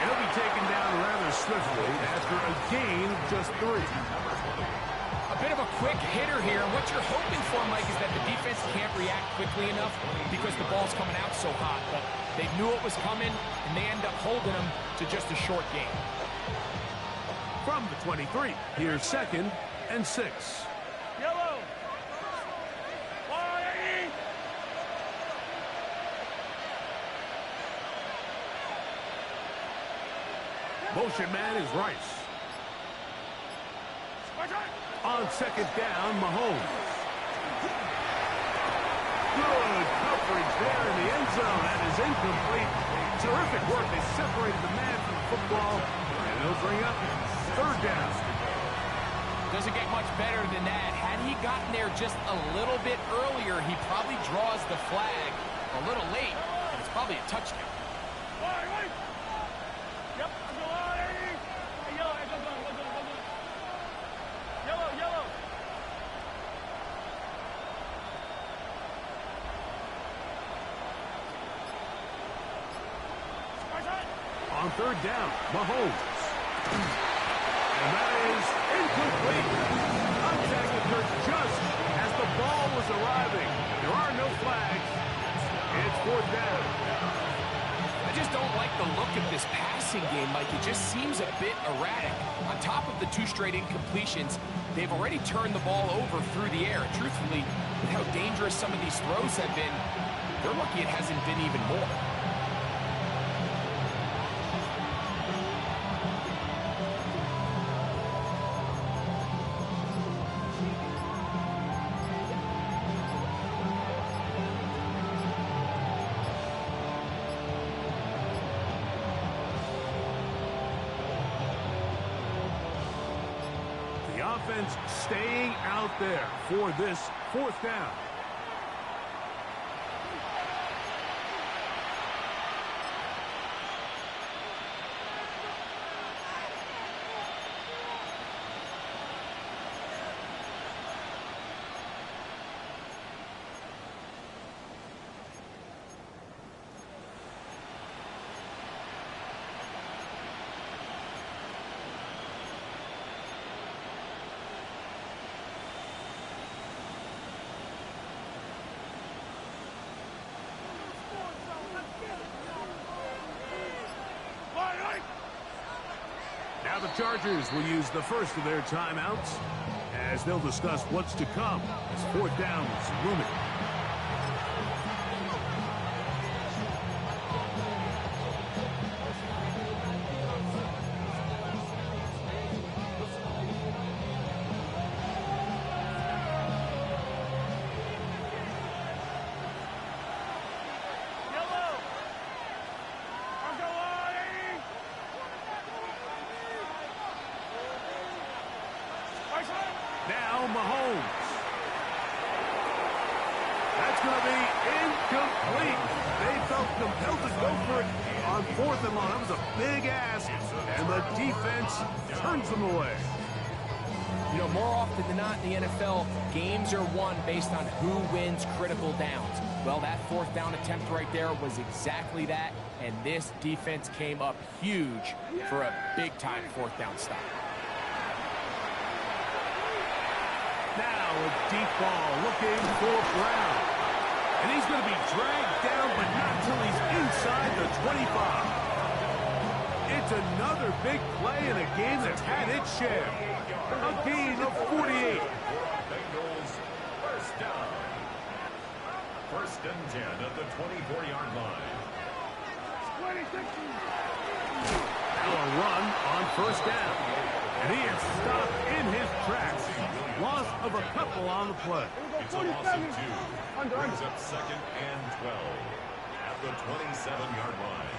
He'll be taken down rather swiftly after a gain of just 3. A bit of a quick hitter here. And what you're hoping for, Mike, is that the defense can't react quickly enough because the ball's coming out so hot. But they knew it was coming, and they end up holding them to just a short gain. From the 23, here's second and 6. Yellow. Motion man is Rice. On second down, Mahomes. Good coverage there in the end zone. That is incomplete. Terrific work. They separated the man from the football, and they'll bring up third down. Doesn't get much better than that. Had he gotten there just a little bit earlier, he probably draws the flag a little late, and it's probably a touchdown. Yep. Yellow, yellow. On third down, Mahomes. And that is incomplete. Contact occurred just as the ball was arriving. There are no flags. It's fourth down. I just don't like the look of this passing game, Mike. It just seems a bit erratic. On top of the 2 straight incompletions, they've already turned the ball over through the air. Truthfully, with how dangerous some of these throws have been, they're lucky it hasn't been even more. The offense staying out there for this fourth down. Now the Chargers will use the first of their timeouts as they'll discuss what's to come as fourth down is looming. Now Mahomes. That's going to be incomplete. They felt compelled to go for it on fourth and long. That was a big ask, and the defense turns them away. You know, more often than not in the NFL, games are won based on who wins critical downs. Well, that fourth down attempt right there was exactly that, and this defense came up huge for a big-time fourth down stop. Now a deep ball looking for Brown. And he's going to be dragged down, but not till he's inside the 25. It's another big play in a game that's had its share. A gain of 48. Bengals first down. First and 10 at the 24-yard line. Now a run on first down. And he is stopped in his tracks. Loss of a couple on the play. It's a loss of 2. Brings up second and 12 at the 27-yard line.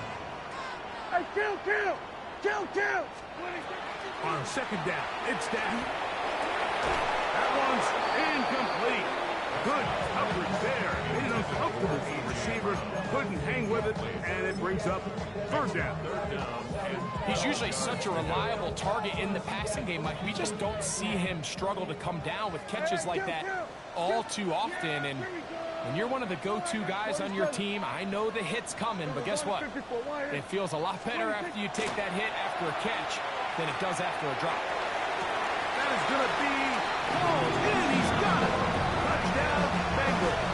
Hey, kill! On second down, it's down. That one's incomplete. Good coverage there. Made it uncomfortable for the receiver. Couldn't hang with it, and it brings up third down. He's usually such a reliable target in the passing game, Mike. We just don't see him struggle to come down with catches like that all too often. And when you're one of the go-to guys on your team, I know the hit's coming, but guess what? It feels a lot better after you take that hit after a catch than it does after a drop. That is going to be called in. He's got it. Touchdown, Bengals.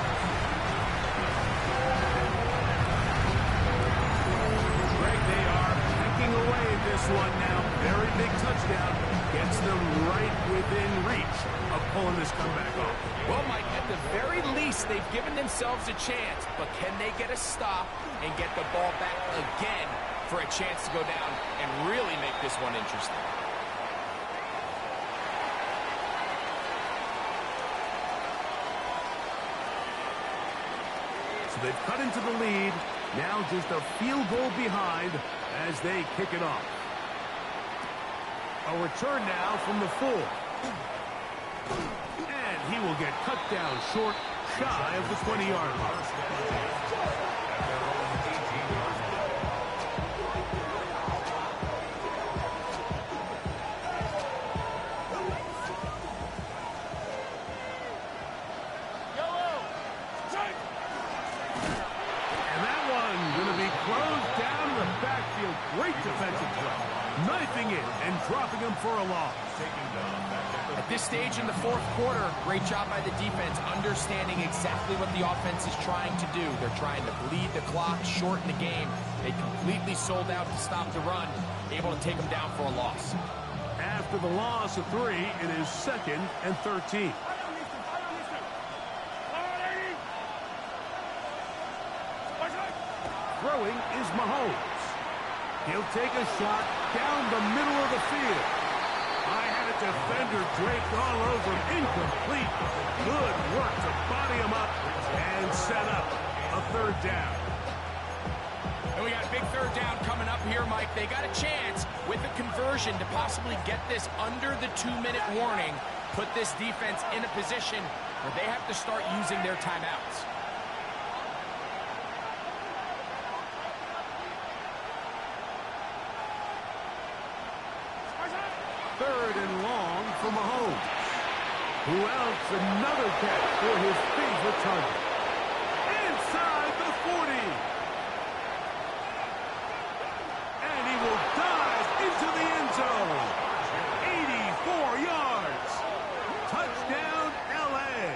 Greg, they are pecking away at this one now. Very big touchdown. Gets them right within reach of pulling this comeback off. Well, Mike, at the very least, they've given themselves a chance, but can they get a stop and get the ball back again for a chance to go down and really make this one interesting? So they've cut into the lead. Now just a field goal behind as they kick it off. A return now from the 4. And he will get cut down short, shy of the 20-yard line. And that one going to be closed down in the backfield. Great defensive play. knifing it and dropping him for a loss. At this stage in the fourth quarter, great job by the defense, understanding exactly what the offense is trying to do. They're trying to bleed the clock, shorten the game. They completely sold out to stop the run, able to take them down for a loss. After the loss of 3, it is 2nd and 13. Throwing is Mahomes. He'll take a shot down the middle of the field. I had a defender draped all over him. Incomplete. Good work to body him up and set up a 3rd down. And we got a big 3rd down coming up here, Mike. They got a chance with a conversion to possibly get this under the 2-minute warning, put this defense in a position where they have to start using their timeouts. Third and long for Mahomes, who outs another catch for his favorite target. Inside the 40. And he will dive into the end zone. 84 yards. Touchdown, L.A.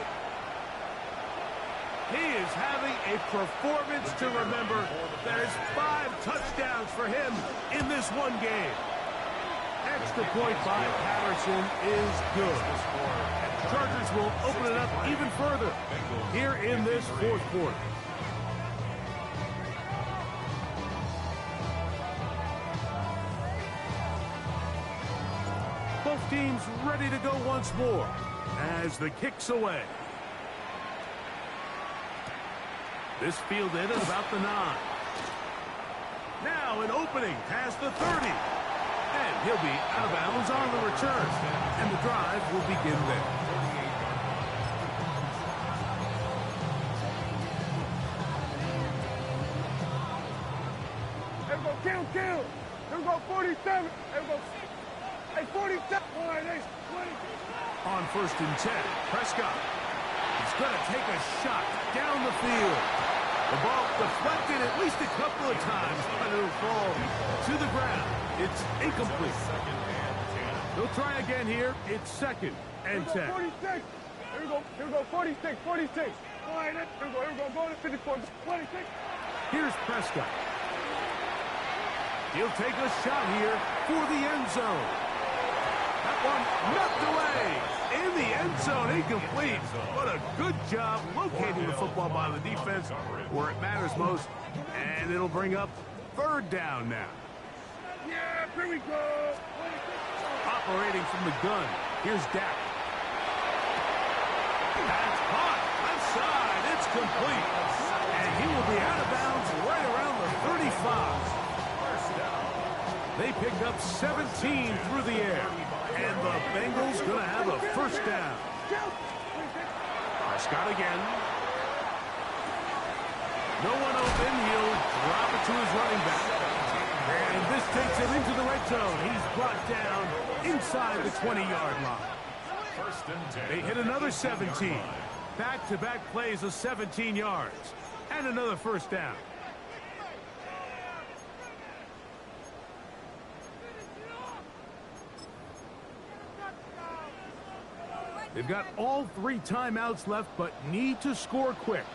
He is having a performance to remember. There's 5 touchdowns for him in this one game. Extra point by Patterson is good. Chargers will open it up even further here in this fourth quarter. Both teams ready to go once more as the kick's away. This fielded at about the 9. Now an opening past the 30. And he'll be out of bounds on the return. And the drive will begin there. Here we go, kill. Here we go, 47. Here we go. Hey, 47. All right, hey, 20. On 1st and 10, Prescott. He's going to take a shot down the field. The ball deflected at least a couple of times, but it'll fall to the ground. It's incomplete. He'll try again here. It's 2nd and 10. 46. Here we go, 46. All right, here we go, go to 54. 26. Here's Prescott. He'll take a shot here for the end zone. That one knocked away. In the end zone, incomplete. What a good job locating the football by the defense where it matters most. And it'll bring up 3rd down now. Yeah, here we go. Operating from the gun. Here's Dak. That's caught. Left side. It's complete. And he will be out of bounds right around the 35. They pick up 17 through the air. And the Bengals going to have a 1st down. Prescott again. No one open. He'll drop it to his running back. And this takes him into the red zone. He's brought down inside the 20-yard line. They hit another 17. Back-to-back plays of 17 yards. And another 1st down. They've got all 3 timeouts left, but need to score quick.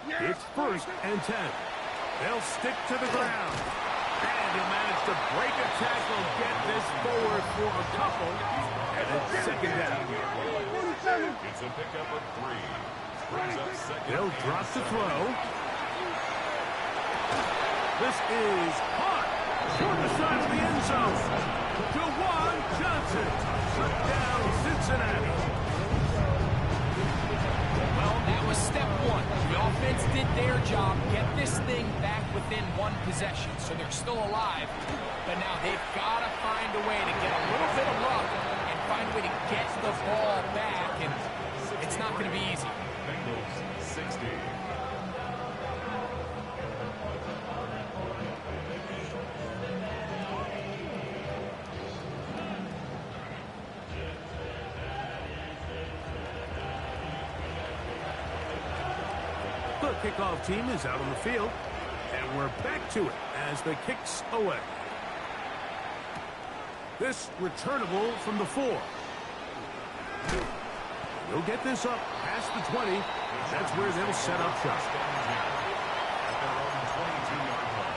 It's 1st and 10. They'll stick to the ground. And he'll manage to break a tackle, get this forward for a couple. And it's 2nd down. It's a pickup of 3. Brings up 2nd. They'll drop to throw. This is caught. Toward the side of the end zone. Jawan Johnson. Shut down Cincinnati. Well, that was step 1. The offense did their job, get this thing back within 1 possession, so they're still alive. But now they've got to find a way to get a little bit of luck and find a way to get the ball back, and it's not going to be easy. Bengals 60. The kickoff team is out on the field, and we're back to it as the kick's away. This returnable from the 4. They'll get this up past the 20. That's where they'll set up shop. At their own 22-yard line.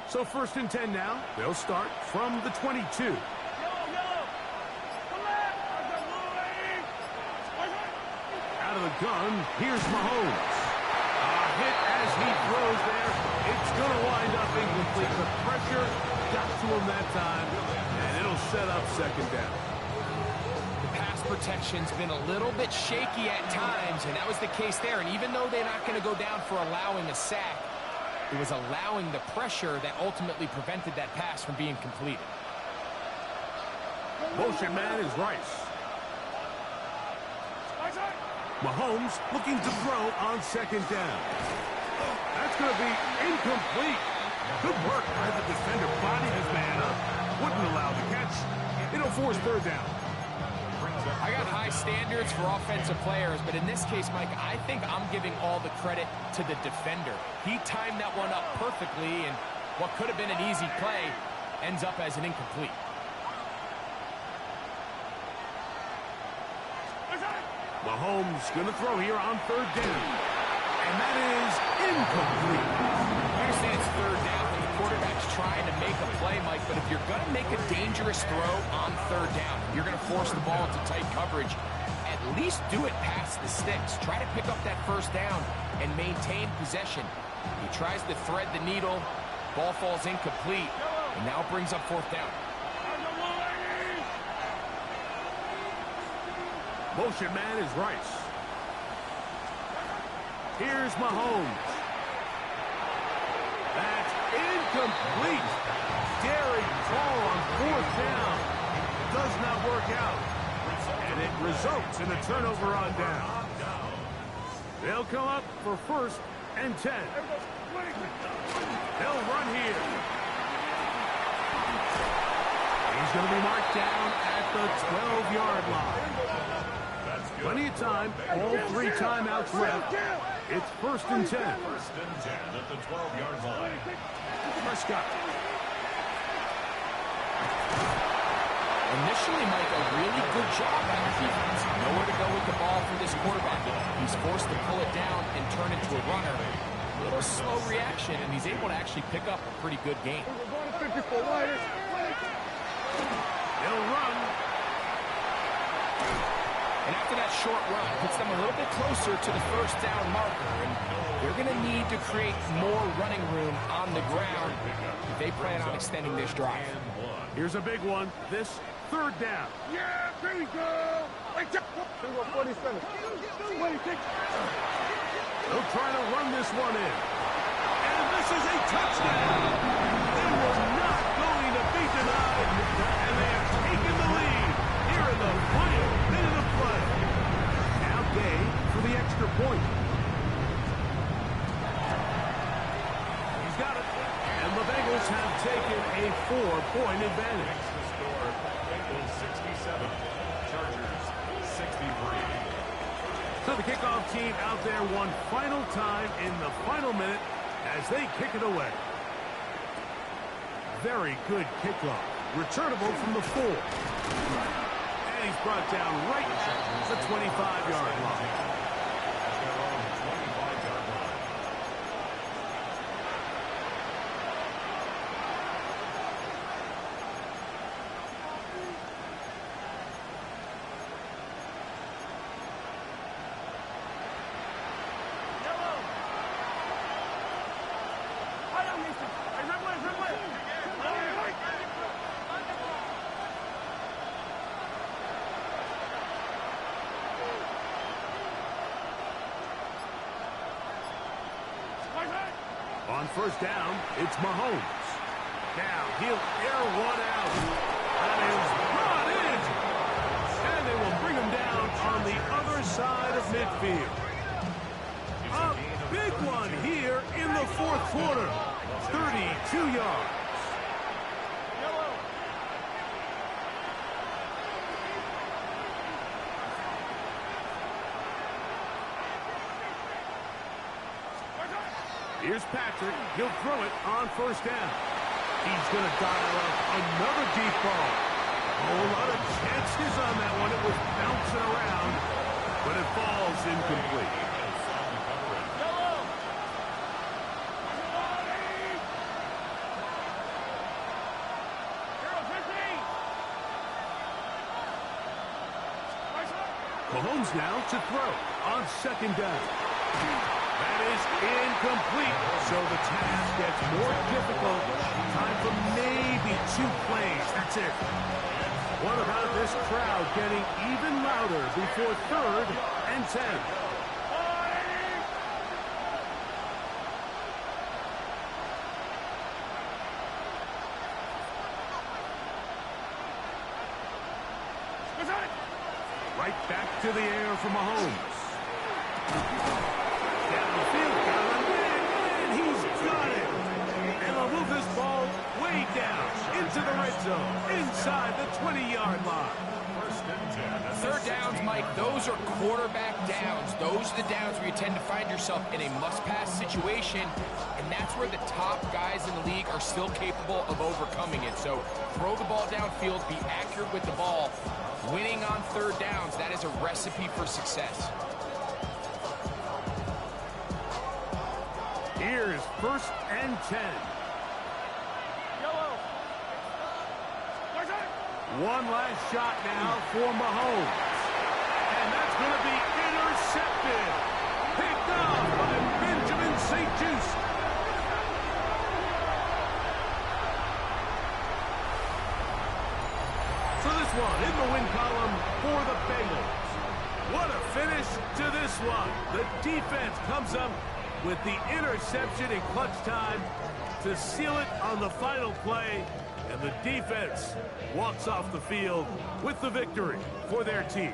So 1st and 10 now. They'll start from the 22. Out of the gun, here's Mahomes. A hit as he throws there. It's going to wind up incomplete. The pressure got to him that time, and it'll set up 2nd down. The pass protection's been a little bit shaky at times, and that was the case there. And even though they're not going to go down for allowing a sack, it was allowing the pressure that ultimately prevented that pass from being completed. Motion man is Rice. Mahomes looking to throw on 2nd down. That's going to be incomplete. Good work by the defender. Body his man up. Wouldn't allow the catch. It'll force 3rd down. I got high standards for offensive players, but in this case, Mike, I think I'm giving all the credit to the defender. He timed that one up perfectly, and what could have been an easy play ends up as an incomplete. Mahomes going to throw here on 3rd down. And that is incomplete. I understand it's 3rd down when the quarterback's trying to make a play, Mike, but if you're going to make a dangerous throw on 3rd down, you're going to force the ball into tight coverage, at least do it past the sticks. Try to pick up that 1st down and maintain possession. He tries to thread the needle, ball falls incomplete, and now brings up 4th down. Motion man is Rice. Here's Mahomes. That's incomplete. Daring throw on 4th down. Does not work out. And it results in a turnover on down. They'll come up for 1st and 10. They'll run here. He's going to be marked down at the 12-yard line. Plenty of time, all 3 timeouts left. It's 1st and 10. 1st and 10 at the 12-yard line. Prescott. Initially, Mike, a really good job by the defense. Nowhere to go with the ball for this quarterback. He's forced to pull it down and turn into a runner. A little slow reaction, and he's able to actually pick up a pretty good game. They'll run. And after that short run, puts them a little bit closer to the 1st down marker. And they're going to need to create more running room on the ground if they plan on extending this drive. Here's a big one. This 3rd down. Yeah, there we go. Like that. 47. They'll try to run this one in. And this is a touchdown. They were not going to be denied. And they have taken the lead here in the final minute of play. Now Gay for the extra point. He's got it. And the Bengals have taken a 4-point advantage. The score, Bengals 67, Chargers 63. So the kickoff team out there one final time in the final minute as they kick it away. Very good kickoff. Returnable from the 4. And he's brought down right at the 25-yard line. At their own 25-yard line. On 1st down, it's Mahomes. Now he'll air one out. That is brought in. And they will bring him down on the other side of midfield. A quarter. 32 yards. Here's Patrick. He'll throw it on first down. He's going to dial up another deep ball. Oh, a lot of chances on that one. It was bouncing around, but it falls incomplete. Mahomes now to throw on second down. That is incomplete, so the task gets more difficult. Time for maybe 2 plays. That's it. What about this crowd getting even louder before 3rd and 10? Right back to the air for Mahomes. Downfield, got a man, and he's got it. And they'll move this ball way down into the red zone, inside the 20-yard line. 3rd downs, Mike, those are quarterback downs. Those are the downs where you tend to find yourself in a must-pass situation, and that's where the top guys in the league are still capable of overcoming it. So throw the ball downfield, be accurate with the ball. Winning on 3rd downs, that is a recipe for success. Here's 1st and 10. One last shot now for Mahomes. And that's going to be intercepted. Picked off by Benjamin St-Juste. So this one in the win column for the Bengals. What a finish to this one. The defense comes up with the interception in clutch time to seal it on the final play. And the defense walks off the field with the victory for their team.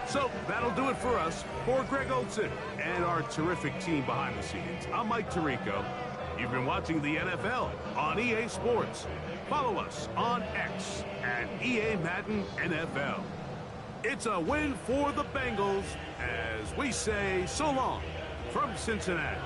So that'll do it for us. For Greg Olsen and our terrific team behind the scenes, I'm Mike Tirico. You've been watching the NFL on EA Sports. Follow us on X at EA Madden NFL. It's a win for the Bengals as we say so long from Cincinnati.